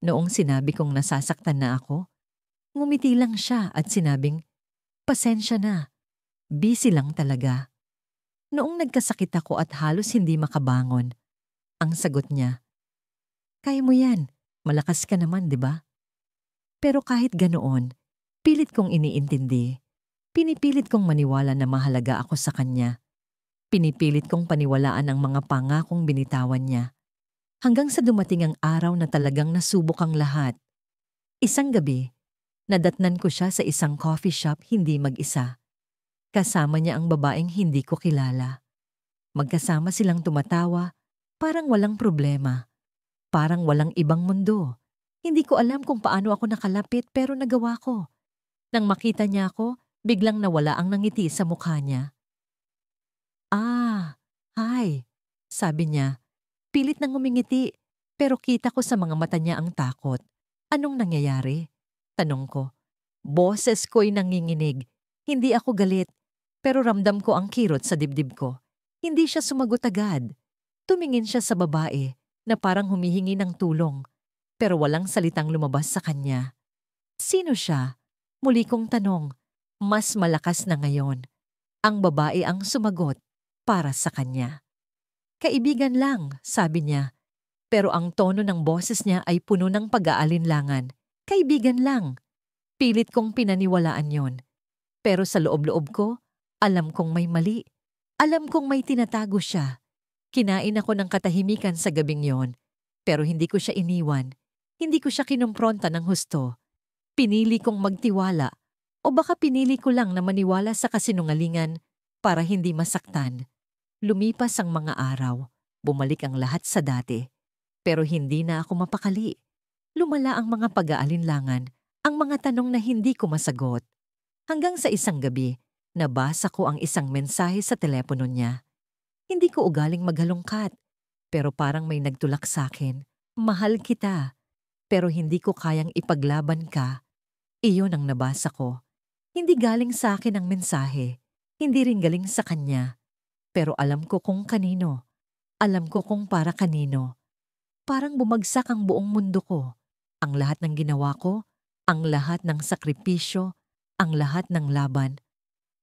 Noong sinabi kong nasasaktan na ako, ngumiti lang siya at sinabing, pasensya na, busy lang talaga. Noong nagkasakit ako at halos hindi makabangon, ang sagot niya, kaya mo yan, malakas ka naman, di ba? Pero kahit ganoon, pilit kong iniintindi. Pinipilit kong maniwala na mahalaga ako sa kanya. Pinipilit kong paniwalaan ang mga pangakong binitawan niya. Hanggang sa dumating ang araw na talagang nasubok ang lahat. Isang gabi, nadatnan ko siya sa isang coffee shop hindi mag-isa. Kasama niya ang babaeng hindi ko kilala. Magkasama silang tumatawa, parang walang problema. Parang walang ibang mundo. Hindi ko alam kung paano ako nakalapit pero nagawa ko. Nang makita niya ako, biglang nawala ang nangiti sa mukha niya. Ah, hi, sabi niya. Pilit nang ngumingiti, pero kita ko sa mga mata niya ang takot. Anong nangyayari? Tanong ko. Boses ko'y nanginginig. Hindi ako galit, pero ramdam ko ang kirot sa dibdib ko. Hindi siya sumagot agad. Tumingin siya sa babae na parang humihingi ng tulong, pero walang salitang lumabas sa kanya. Sino siya? Muli kong tanong. Mas malakas na ngayon. Ang babae ang sumagot para sa kanya. Kaibigan lang, sabi niya. Pero ang tono ng boses niya ay puno ng pag-aalinlangan. Kaibigan lang. Pilit kong pinaniwalaan yon. Pero sa loob-loob ko, alam kong may mali. Alam kong may tinatago siya. Kinain ako ng katahimikan sa gabing yon. Pero hindi ko siya iniwan. Hindi ko siya kinumpronta ng husto. Pinili kong magtiwala. O baka pinili ko lang na maniwala sa kasinungalingan para hindi masaktan. Lumipas ang mga araw. Bumalik ang lahat sa dati. Pero hindi na ako mapakali. Lumala ang mga pag-aalinlangan, ang mga tanong na hindi ko masagot. Hanggang sa isang gabi, nabasa ko ang isang mensahe sa telepono niya. Hindi ko ugaling maghalongkat, pero parang may nagtulak sa akin. Mahal kita, pero hindi ko kayang ipaglaban ka. Iyon ang nabasa ko. Hindi galing sa akin ang mensahe. Hindi rin galing sa kanya. Pero alam ko kung kanino. Alam ko kung para kanino. Parang bumagsak ang buong mundo ko. Ang lahat ng ginawa ko, ang lahat ng sakripisyo, ang lahat ng laban.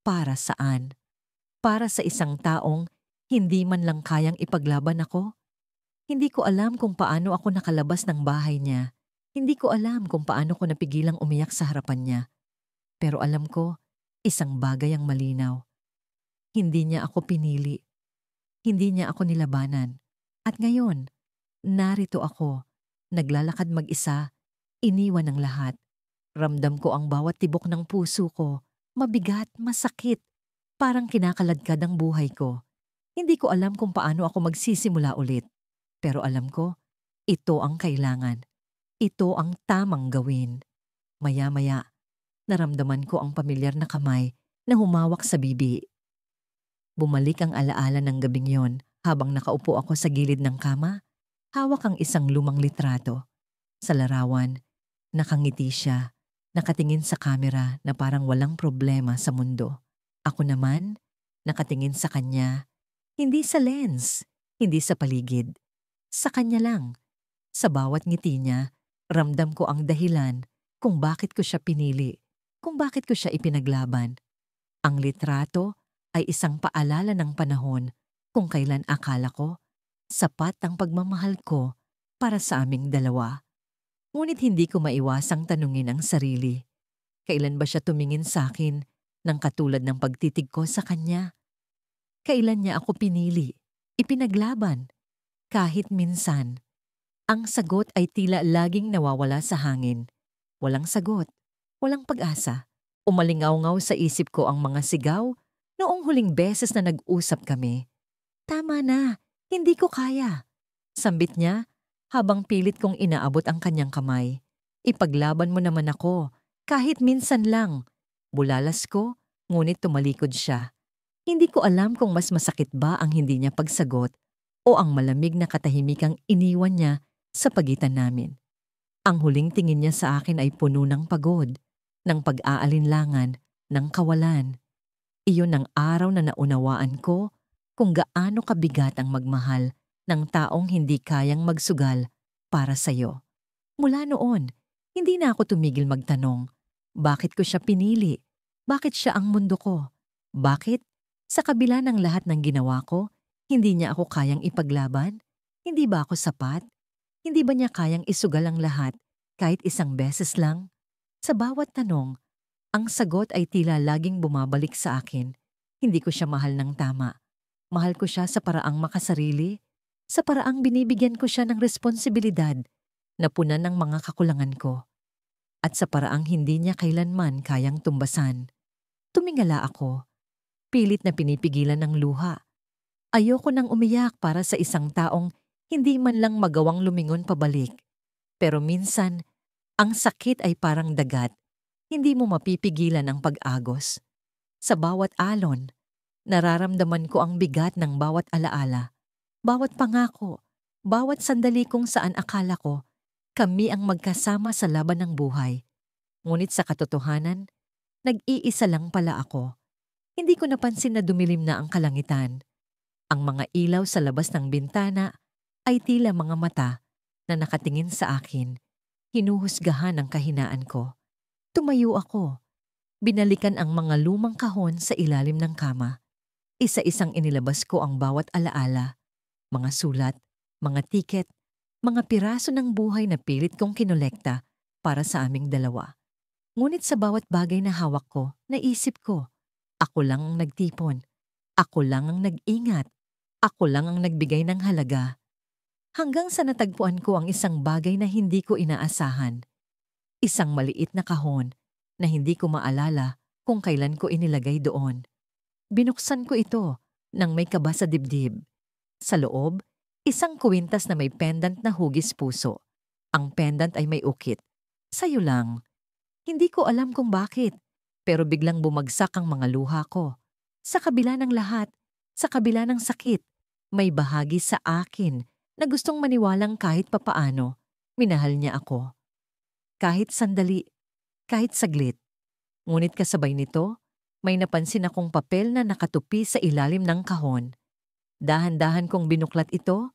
Para saan? Para sa isang taong hindi man lang kayang ipaglaban ako? Hindi ko alam kung paano ako nakalabas ng bahay niya. Hindi ko alam kung paano ko napigilang umiyak sa harapan niya. Pero alam ko, isang bagay ang malinaw. Hindi niya ako pinili. Hindi niya ako nilabanan. At ngayon, narito ako, naglalakad mag-isa, iniwan ng lahat. Ramdam ko ang bawat tibok ng puso ko, mabigat, masakit, parang kinakaladkad ang buhay ko. Hindi ko alam kung paano ako magsisimula ulit. Pero alam ko, ito ang kailangan. Ito ang tamang gawin. Maya-maya, naramdaman ko ang pamilyar na kamay na humawak sa bibi. Bumalik ang alaala ng gabing yon habang nakaupo ako sa gilid ng kama, hawak ang isang lumang litrato. Sa larawan, nakangiti siya, nakatingin sa kamera na parang walang problema sa mundo. Ako naman, nakatingin sa kanya, hindi sa lens, hindi sa paligid. Sa kanya lang. Sa bawat ngiti niya, ramdam ko ang dahilan kung bakit ko siya pinili, kung bakit ko siya ipinaglaban. Ang litrato ay isang paalala ng panahon kung kailan akala ko sapat ang pagmamahal ko para sa aming dalawa. Ngunit hindi ko maiwasang tanungin ang sarili. Kailan ba siya tumingin sa akin ng katulad ng pagtitig ko sa kanya? Kailan niya ako pinili, ipinaglaban? Kahit minsan, ang sagot ay tila laging nawawala sa hangin. Walang sagot, walang pag-asa. Umalingaw-ngaw sa isip ko ang mga sigaw noong huling beses na nag-usap kami. Tama na, hindi ko kaya. Sambit niya habang pilit kong inaabot ang kanyang kamay. Ipaglaban mo naman ako, kahit minsan lang. Bulalas ko, ngunit tumalikod siya. Hindi ko alam kung mas masakit ba ang hindi niya pagsagot o ang malamig na katahimikang iniwan niya sa pagitan namin. Ang huling tingin niya sa akin ay puno ng pagod, ng pag-aalinlangan, ng kawalan. Iyon ang araw na naunawaan ko kung gaano kabigat ang magmahal ng taong hindi kayang magsugal para sa'yo. Mula noon, hindi na ako tumigil magtanong, bakit ko siya pinili? Bakit siya ang mundo ko? Bakit? Sa kabila ng lahat ng ginawa ko, hindi niya ako kayang ipaglaban? Hindi ba ako sapat? Hindi ba niya kayang isugal ang lahat kahit isang beses lang? Sa bawat tanong, ang sagot ay tila laging bumabalik sa akin. Hindi ko siya mahal ng tama. Mahal ko siya sa paraang makasarili, sa paraang binibigyan ko siya ng responsibilidad na punan ng mga kakulangan ko, at sa paraang hindi niya kailanman kayang tumbasan. Tumingala ako, pilit na pinipigilan ng luha. Ayoko nang umiyak para sa isang taong hindi man lang magawang lumingon pabalik. Pero minsan, ang sakit ay parang dagat. Hindi mo mapipigilan ang pag-agos. Sa bawat alon, nararamdaman ko ang bigat ng bawat alaala, bawat pangako, bawat sandali kung saan akala ko kami ang magkasama sa laban ng buhay. Ngunit sa katotohanan, nag-iisa lang pala ako. Hindi ko napansin na dumilim na ang kalangitan. Ang mga ilaw sa labas ng bintana ay tila mga mata na nakatingin sa akin, hinuhusgahan ang kahinaan ko. Tumayo ako. Binalikan ang mga lumang kahon sa ilalim ng kama. Isa-isang inilabas ko ang bawat alaala, mga sulat, mga tiket, mga piraso ng buhay na pilit kong kinolekta para sa aming dalawa. Ngunit sa bawat bagay na hawak ko, naisip ko, ako lang ang nagtipon, ako lang ang nag-ingat, ako lang ang nagbigay ng halaga. Hanggang sa natagpuan ko ang isang bagay na hindi ko inaasahan. Isang maliit na kahon na hindi ko maalala kung kailan ko inilagay doon. Binuksan ko ito nang may kaba sa dibdib. Sa loob, isang kwintas na may pendant na hugis puso. Ang pendant ay may ukit. Sa'yo lang. Hindi ko alam kung bakit, pero biglang bumagsak ang mga luha ko. Sa kabila ng lahat, sa kabila ng sakit, may bahagi sa akin na gustong maniwalang kahit papaano, minahal niya ako. Kahit sandali, kahit saglit. Ngunit kasabay nito, may napansin akong papel na nakatupi sa ilalim ng kahon. Dahan-dahan kong binuklat ito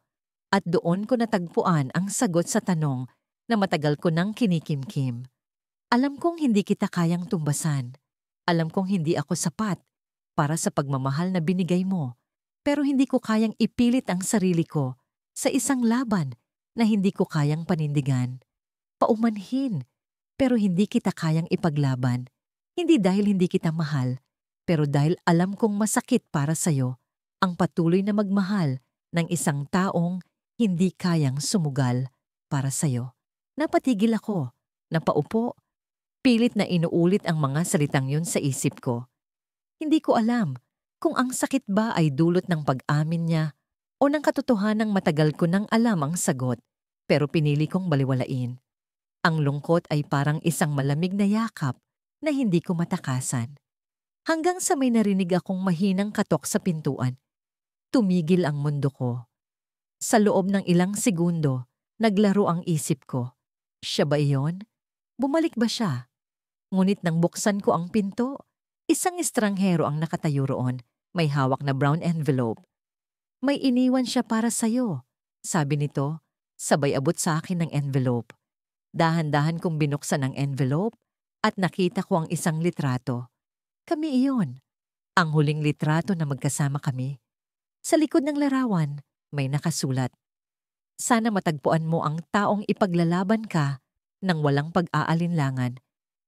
at doon ko natagpuan ang sagot sa tanong na matagal ko nang kinikimkim. Alam kong hindi kita kayang tumbasan. Alam kong hindi ako sapat para sa pagmamahal na binigay mo. Pero hindi ko kayang ipilit ang sarili ko sa isang laban na hindi ko kayang panindigan. Paumanhin, pero hindi kita kayang ipaglaban. Hindi dahil hindi kita mahal, pero dahil alam kong masakit para sa'yo ang patuloy na magmahal ng isang taong hindi kayang sumugal para sa'yo. Napatigil ako, napaupo, pilit na inuulit ang mga salitang yun sa isip ko. Hindi ko alam kung ang sakit ba ay dulot ng pag-amin niya o ng katotohanang matagal ko nang alam ang sagot, pero pinili kong baliwalain. Ang lungkot ay parang isang malamig na yakap na hindi ko matakasan. Hanggang sa may narinig akong mahinang katok sa pintuan. Tumigil ang mundo ko. Sa loob ng ilang segundo, naglaro ang isip ko. Siya ba iyon? Bumalik ba siya? Ngunit nang buksan ko ang pinto, isang estranghero ang nakatayo roon, may hawak na brown envelope. May iniwan siya para sa'yo, sabi nito, sabay abot sa akin ng envelope. Dahan-dahan kong binuksan ang envelope at nakita ko ang isang litrato. Kami iyon. Ang huling litrato na magkasama kami. Sa likod ng larawan, may nakasulat. Sana matagpuan mo ang taong ipaglalaban ka nang walang pag-aalinlangan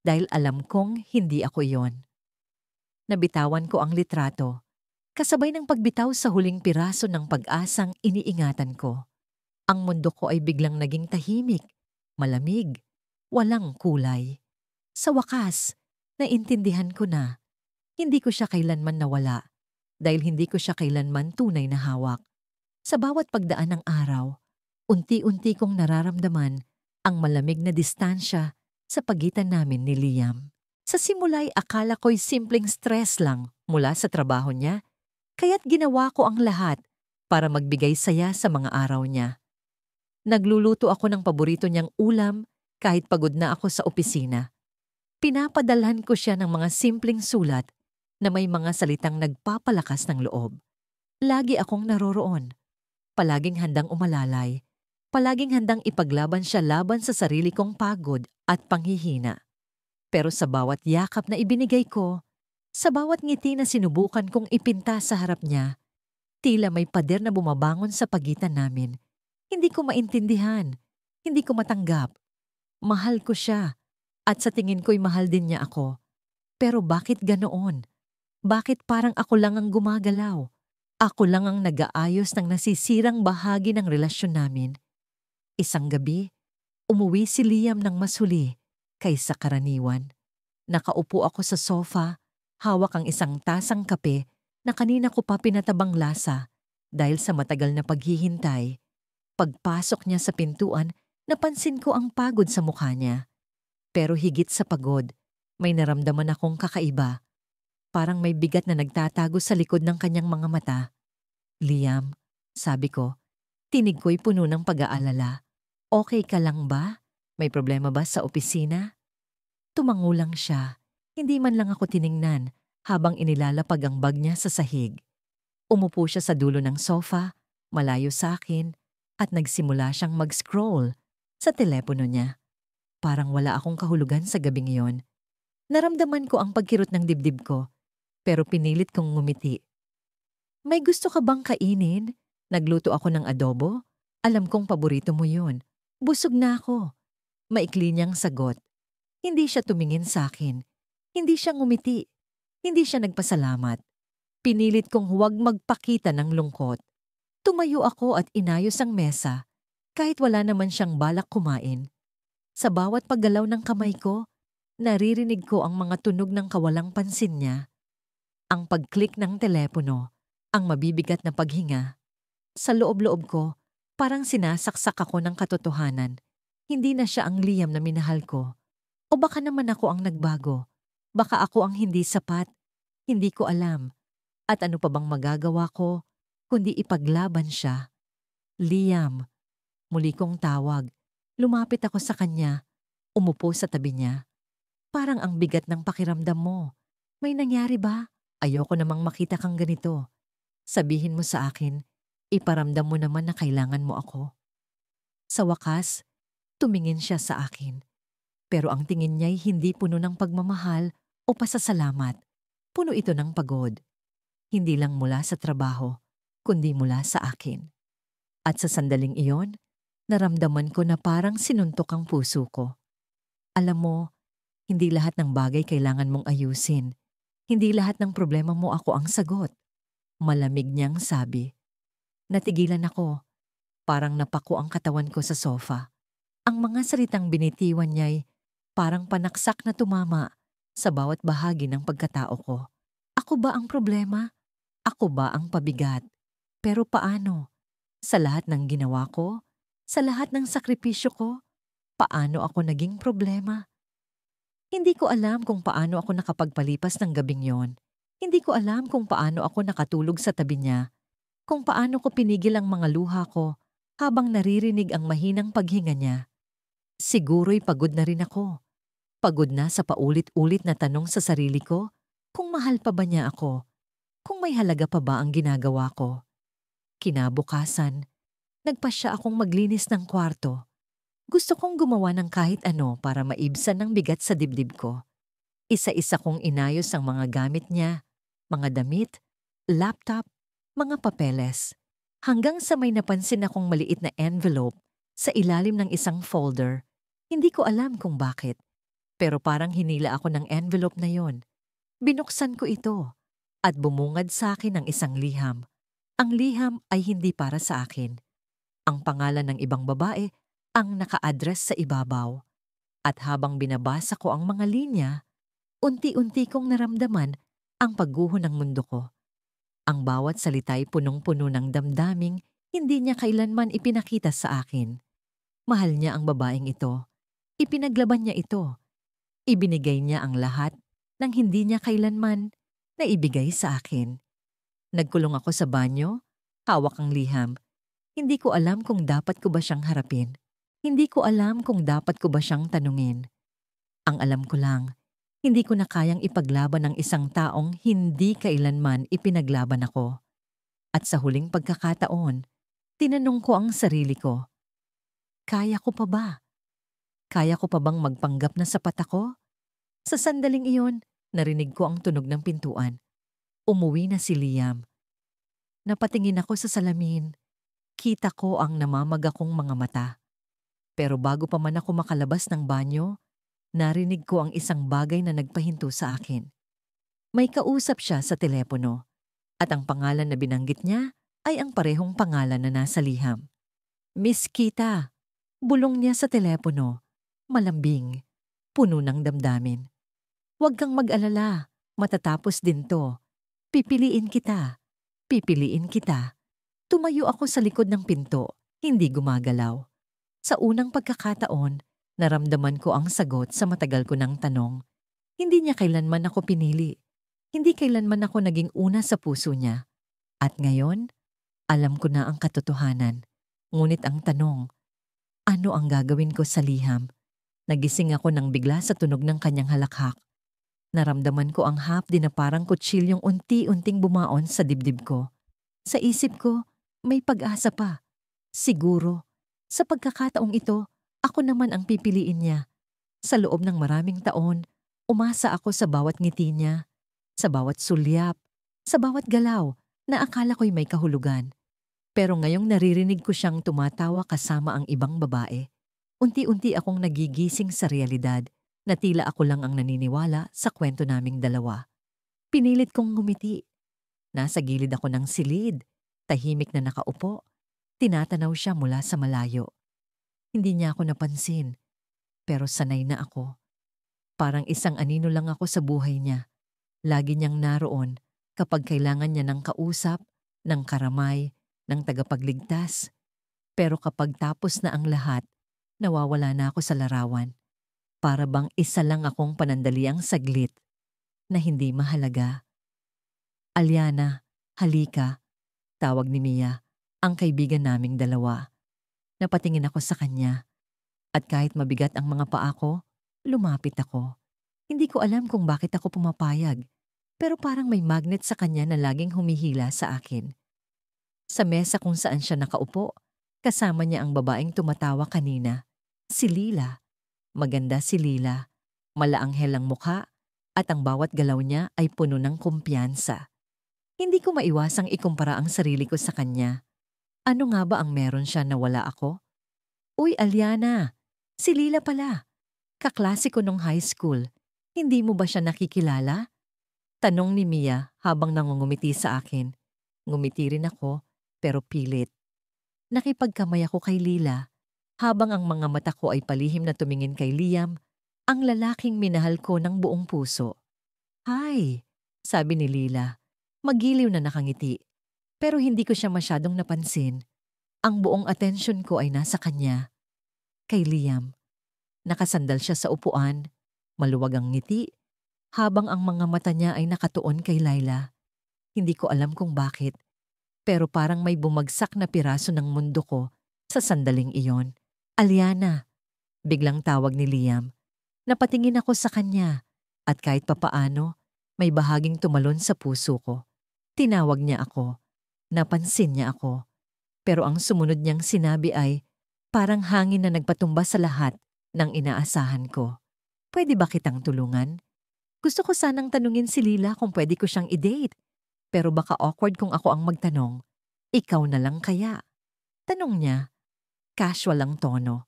dahil alam kong hindi ako iyon. Nabitawan ko ang litrato, kasabay ng pagbitaw sa huling piraso ng pag-asang iniingatan ko. Ang mundo ko ay biglang naging tahimik, malamig, walang kulay. Sa wakas, naintindihan ko na hindi ko siya kailanman nawala dahil hindi ko siya kailanman tunay na hawak. Sa bawat pagdaan ng araw, unti-unti kong nararamdaman ang malamig na distansya sa pagitan namin ni Liam. Sa simula'y akala ko'y simpleng stress lang mula sa trabaho niya, kaya't ginawa ko ang lahat para magbigay saya sa mga araw niya. Nagluluto ako ng paborito niyang ulam kahit pagod na ako sa opisina. Pinapadalhan ko siya ng mga simpleng sulat na may mga salitang nagpapalakas ng loob. Lagi akong naroroon. Palaging handang umalalay. Palaging handang ipaglaban siya laban sa sarili kong pagod at panghihina. Pero sa bawat yakap na ibinigay ko, sa bawat ngiti na sinubukan kong ipinta sa harap niya, tila may pader na bumabangon sa pagitan namin. Hindi ko maintindihan, hindi ko matanggap. Mahal ko siya, at sa tingin ko'y mahal din niya ako. Pero bakit ganoon? Bakit parang ako lang ang gumagalaw? Ako lang ang nag-aayos ng nasisirang bahagi ng relasyon namin. Isang gabi, umuwi si Liam ng mas huli kaysa karaniwan. Nakaupo ako sa sofa, hawak ang isang tasang kape na kanina ko pa pinatabang lasa dahil sa matagal na paghihintay. Pagpasok niya sa pintuan, napansin ko ang pagod sa mukha niya. Pero higit sa pagod, may naramdaman akong kakaiba. Parang may bigat na nagtatago sa likod ng kanyang mga mata. Liam, sabi ko, tinig ko'y puno ng pag-aalala. Okay ka lang ba? May problema ba sa opisina? Tumango lang siya. Hindi man lang ako tiningnan habang inilalapag ang bag niya sa sahig. Umupo siya sa dulo ng sofa, malayo sa akin, at nagsimula siyang mag-scroll sa telepono niya. Parang wala akong kahulugan sa gabing iyon. Naramdaman ko ang pagkirot ng dibdib ko, pero pinilit kong ngumiti. May gusto ka bang kainin? Nagluto ako ng adobo. Alam kong paborito mo yun. Busog na ako. Maikli niyang sagot. Hindi siya tumingin sa akin. Hindi siya ngumiti. Hindi siya nagpasalamat. Pinilit kong huwag magpakita ng lungkot. Tumayo ako at inayos ang mesa, kahit wala naman siyang balak kumain. Sa bawat paggalaw ng kamay ko, naririnig ko ang mga tunog ng kawalang pansin niya. Ang pag-click ng telepono, ang mabibigat na paghinga. Sa loob-loob ko, parang sinasaksak ako ng katotohanan. Hindi na siya ang Liam na minahal ko. O baka naman ako ang nagbago. Baka ako ang hindi sapat. Hindi ko alam. At ano pa bang magagawa ko, kundi ipaglaban siya. Liam. Muli kong tawag. Lumapit ako sa kanya. Umupo sa tabi niya. Parang ang bigat ng pakiramdam mo. May nangyari ba? Ayoko namang makita kang ganito. Sabihin mo sa akin, iparamdam mo naman na kailangan mo ako. Sa wakas, tumingin siya sa akin. Pero ang tingin niya'y hindi puno ng pagmamahal o pasasalamat. Puno ito ng pagod. Hindi lang mula sa trabaho, kundi mula sa akin. At sa sandaling iyon, naramdaman ko na parang sinuntok ang puso ko. Alam mo, Hindi lahat ng bagay kailangan mong ayusin. Hindi lahat ng problema mo ako ang sagot. Malamig niyang sabi. Natigilan ako. Parang napako ang katawan ko sa sofa. Ang mga salitang binitiwan niya'y parang panaksak na tumama sa bawat bahagi ng pagkatao ko. Ako ba ang problema? Ako ba ang pabigat? Pero paano? Sa lahat ng ginawa ko? Sa lahat ng sakripisyo ko? Paano ako naging problema? Hindi ko alam kung paano ako nakapagpalipas ng gabing yon. Hindi ko alam kung paano ako nakatulog sa tabi niya. Kung paano ko pinigil ang mga luha ko habang naririnig ang mahinang paghinga niya. Siguro'y pagod na rin ako. Pagod na sa paulit-ulit na tanong sa sarili ko kung mahal pa ba niya ako, kung may halaga pa ba ang ginagawa ko. Kinabukasan, nagpasya akong maglinis ng kwarto. Gusto kong gumawa ng kahit ano para maibsan ng bigat sa dibdib ko. Isa-isa kong inayos ang mga gamit niya, mga damit, laptop, mga papeles. Hanggang sa may napansin akong maliit na envelope sa ilalim ng isang folder. Hindi ko alam kung bakit, pero parang hinila ako ng envelope na yon. Binuksan ko ito at bumungad sa akin ang isang liham. Ang liham ay hindi para sa akin. Ang pangalan ng ibang babae ang naka-address sa ibabaw. At habang binabasa ko ang mga linya, unti-unti kong naramdaman ang pagguho ng mundo ko. Ang bawat salita'y punong-puno ng damdaming hindi niya kailanman ipinakita sa akin. Mahal niya ang babaeng ito. Ipinaglaban niya ito. Ibinigay niya ang lahat nang hindi niya kailanman naibigay sa akin. Nagkulong ako sa banyo, hawak ang liham. Hindi ko alam kung dapat ko ba siyang harapin. Hindi ko alam kung dapat ko ba siyang tanungin. Ang alam ko lang, hindi ko na kayang ipaglaban ng isang taong hindi kailanman ipinaglaban ako. At sa huling pagkakataon, tinanong ko ang sarili ko, kaya ko pa ba? Kaya ko pa bang magpanggap na sapat ako? Sa sandaling iyon, narinig ko ang tunog ng pintuan. Umuwi na si Liam. Napatingin ako sa salamin. Kita ko ang namamaga kong mga mata. Pero bago pa man ako makalabas ng banyo, narinig ko ang isang bagay na nagpahinto sa akin. May kausap siya sa telepono at ang pangalan na binanggit niya ay ang parehong pangalan na nasa liham. Miss Kita, bulong niya sa telepono, malambing, puno ng damdamin. Huwag kang mag-alala, matatapos din to. Pipiliin kita, pipiliin kita. Tumayo ako sa likod ng pinto, hindi gumagalaw. Sa unang pagkakataon, naramdaman ko ang sagot sa matagal ko ng tanong. Hindi niya kailanman ako pinili. Hindi kailanman ako naging una sa puso niya. At ngayon, alam ko na ang katotohanan. Ngunit ang tanong, ano ang gagawin ko sa liham? Nagising ako nang bigla sa tunog ng kanyang halakhak. Naramdaman ko ang hapdi na parang kutsilyong unti-unting bumaon sa dibdib ko. Sa isip ko, may pag-asa pa. Siguro, sa pagkakataong ito, ako naman ang pipiliin niya. Sa loob ng maraming taon, umasa ako sa bawat ngiti niya, sa bawat sulyap, sa bawat galaw na akala ko'y may kahulugan. Pero ngayong naririnig ko siyang tumatawa kasama ang ibang babae, unti-unti akong nagigising sa realidad na tila ako lang ang naniniwala sa kwento naming dalawa. Pinilit kong ngumiti. Nasa gilid ako ng silid, tahimik na nakaupo. Tinatanaw siya mula sa malayo. Hindi niya ako napansin, pero sanay na ako. Parang isang anino lang ako sa buhay niya. Lagi niyang naroon kapag kailangan niya ng kausap, ng karamay, ng tagapagligtas. Pero kapag tapos na ang lahat, nawawala na ako sa larawan. Para bang isa lang akong panandaliang saglit na hindi mahalaga. Aliana, halika, tawag ni Mia, ang kaibigan naming dalawa. Napatingin ako sa kanya. At kahit mabigat ang mga paa ko, lumapit ako. Hindi ko alam kung bakit ako pumapayag, pero parang may magnet sa kanya na laging humihila sa akin. Sa mesa kung saan siya nakaupo, kasama niya ang babaeng tumatawa kanina, si Lila. Maganda si Lila, malaanghel ang mukha, at ang bawat galaw niya ay puno ng kumpiyansa. Hindi ko maiwasang ikumpara ang sarili ko sa kanya. Ano nga ba ang meron siya na wala ako? Uy, Aliana, si Lila pala. Kaklase ko nung high school. Hindi mo ba siya nakikilala? Tanong ni Mia habang nangungumiti sa akin. Ngumiti rin ako, pero pilit. Nakipagkamay ako kay Lila, habang ang mga mata ko ay palihim na tumingin kay Liam, ang lalaking minahal ko ng buong puso. "Hi," sabi ni Lila. Magiliw na nakangiti, pero hindi ko siya masyadong napansin. Ang buong atensyon ko ay nasa kanya. Kay Liam. Nakasandal siya sa upuan, maluwag ang ngiti, habang ang mga mata niya ay nakatuon kay Laila. Hindi ko alam kung bakit, pero parang may bumagsak na piraso ng mundo ko sa sandaling iyon. "Aliana," biglang tawag ni Liam. Napatingin ako sa kanya at kahit papaano, may bahaging tumalon sa puso ko. Tinawag niya ako. Napansin niya ako. Pero ang sumunod niyang sinabi ay parang hangin na nagpatumba sa lahat ng inaasahan ko. "Pwede ba kitang tulungan?" Gusto ko sanang tanungin si Lila kung pwede ko siyang i-date. Pero baka awkward kung ako ang magtanong. "Ikaw na lang kaya?" Tanong niya. Casual ang tono.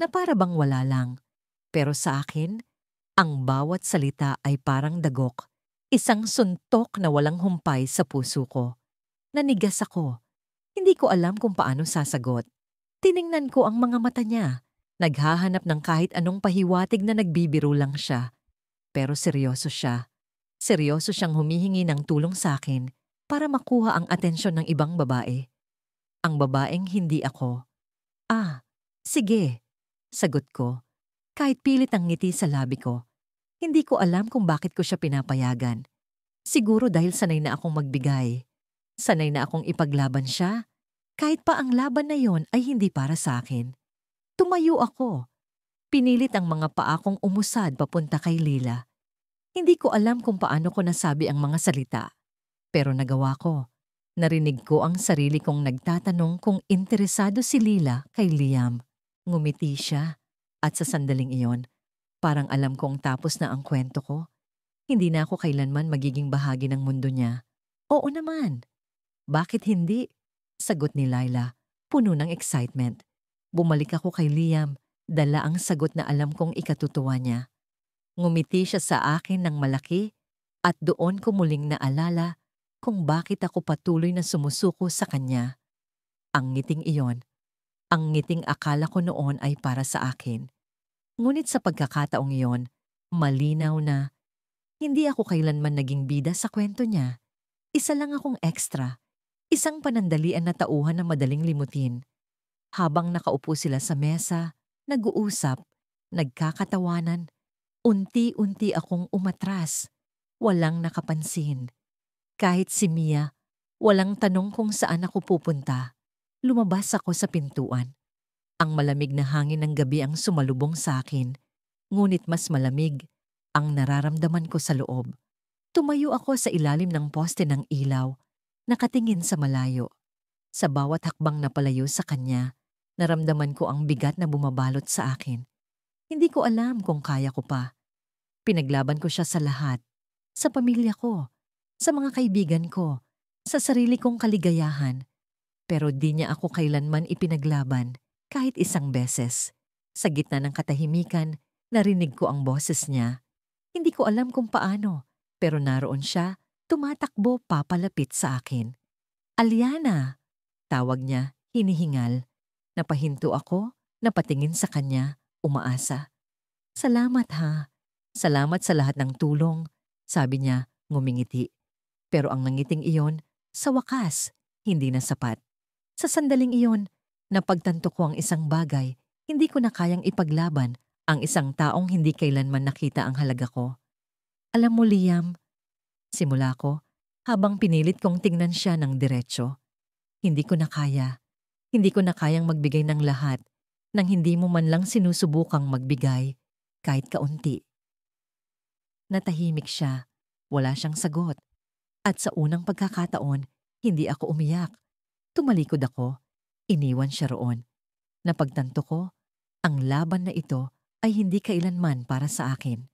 Na para bang wala lang. Pero sa akin, ang bawat salita ay parang dagok. Isang suntok na walang humpay sa puso ko. Nanigas ako. Hindi ko alam kung paano sasagot. Tiningnan ko ang mga mata niya. Naghahanap ng kahit anong pahiwatig na nagbibiro lang siya. Pero seryoso siya. Seryoso siyang humihingi ng tulong sa akin para makuha ang atensyon ng ibang babae. Ang babaeng hindi ako. "Ah, sige," sagot ko. Kahit pilit ang ngiti sa labi ko. Hindi ko alam kung bakit ko siya pinapayagan. Siguro dahil sanay na akong magbigay. Sanay na akong ipaglaban siya. Kahit pa ang laban na yon ay hindi para sa akin. Tumayo ako. Pinilit ang mga paa kong umusad papunta kay Lila. Hindi ko alam kung paano ko nasabi ang mga salita. Pero nagawa ko. Narinig ko ang sarili kong nagtatanong kung interesado si Lila kay Liam. Ngumiti siya. At sa sandaling iyon, parang alam kong tapos na ang kwento ko. Hindi na ako kailanman magiging bahagi ng mundo niya. "Oo naman." "Bakit hindi?" sagot ni Laila, puno ng excitement. Bumalik ako kay Liam, dala ang sagot na alam kong ikatutuwa niya. Ngumiti siya sa akin ng malaki at doon ko muling naalala kung bakit ako patuloy na sumusuko sa kanya. Ang ngiting iyon, ang ngiting akala ko noon ay para sa akin. Ngunit sa pagkakataong iyon, malinaw na hindi ako kailanman naging bida sa kwento niya. Isa lang akong extra, isang panandalian na tauhan na madaling limutin. Habang nakaupo sila sa mesa, nag-uusap, nagkakatawanan, unti-unti akong umatras. Walang nakapansin. Kahit si Mia, walang tanong kung saan ako pupunta. Lumabas ako sa pintuan. Ang malamig na hangin ng gabi ang sumalubong sa akin, ngunit mas malamig ang nararamdaman ko sa loob. Tumayo ako sa ilalim ng poste ng ilaw, nakatingin sa malayo. Sa bawat hakbang na palayo sa kanya, naramdaman ko ang bigat na bumabalot sa akin. Hindi ko alam kung kaya ko pa. Pinaglaban ko siya sa lahat. Sa pamilya ko, sa mga kaibigan ko, sa sarili kong kaligayahan. Pero di niya ako kailanman ipinaglaban kahit isang beses. Sa gitna ng katahimikan, narinig ko ang boses niya. Hindi ko alam kung paano, pero naroon siya, tumatakbo papalapit sa akin. "Aliana!" Tawag niya, hinihingal. Napahinto ako, napatingin sa kanya, umaasa. "Salamat ha. Salamat sa lahat ng tulong," sabi niya, ngumingiti. Pero ang nangiting iyon, sa wakas, hindi na sapat. Sa sandaling iyon, napagtanto ko ang isang bagay, hindi ko na kayang ipaglaban ang isang taong hindi kailanman nakita ang halaga ko. "Alam mo, Liam," simula ko, habang pinilit kong tingnan siya ng diretso. Hindi ko na kaya. Hindi ko na kayang magbigay ng lahat nang hindi mo man lang sinusubukang magbigay, kahit kaunti. Natahimik siya. Wala siyang sagot. At sa unang pagkakataon, hindi ako umiyak. Tumalikod ako. Iniwan siya roon. Napagtanto ko, ang laban na ito ay hindi kailanman para sa akin.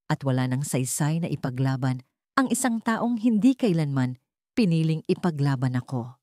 At wala nang saysay na ipaglaban ang isang taong hindi kailanman piniling ipaglaban ako.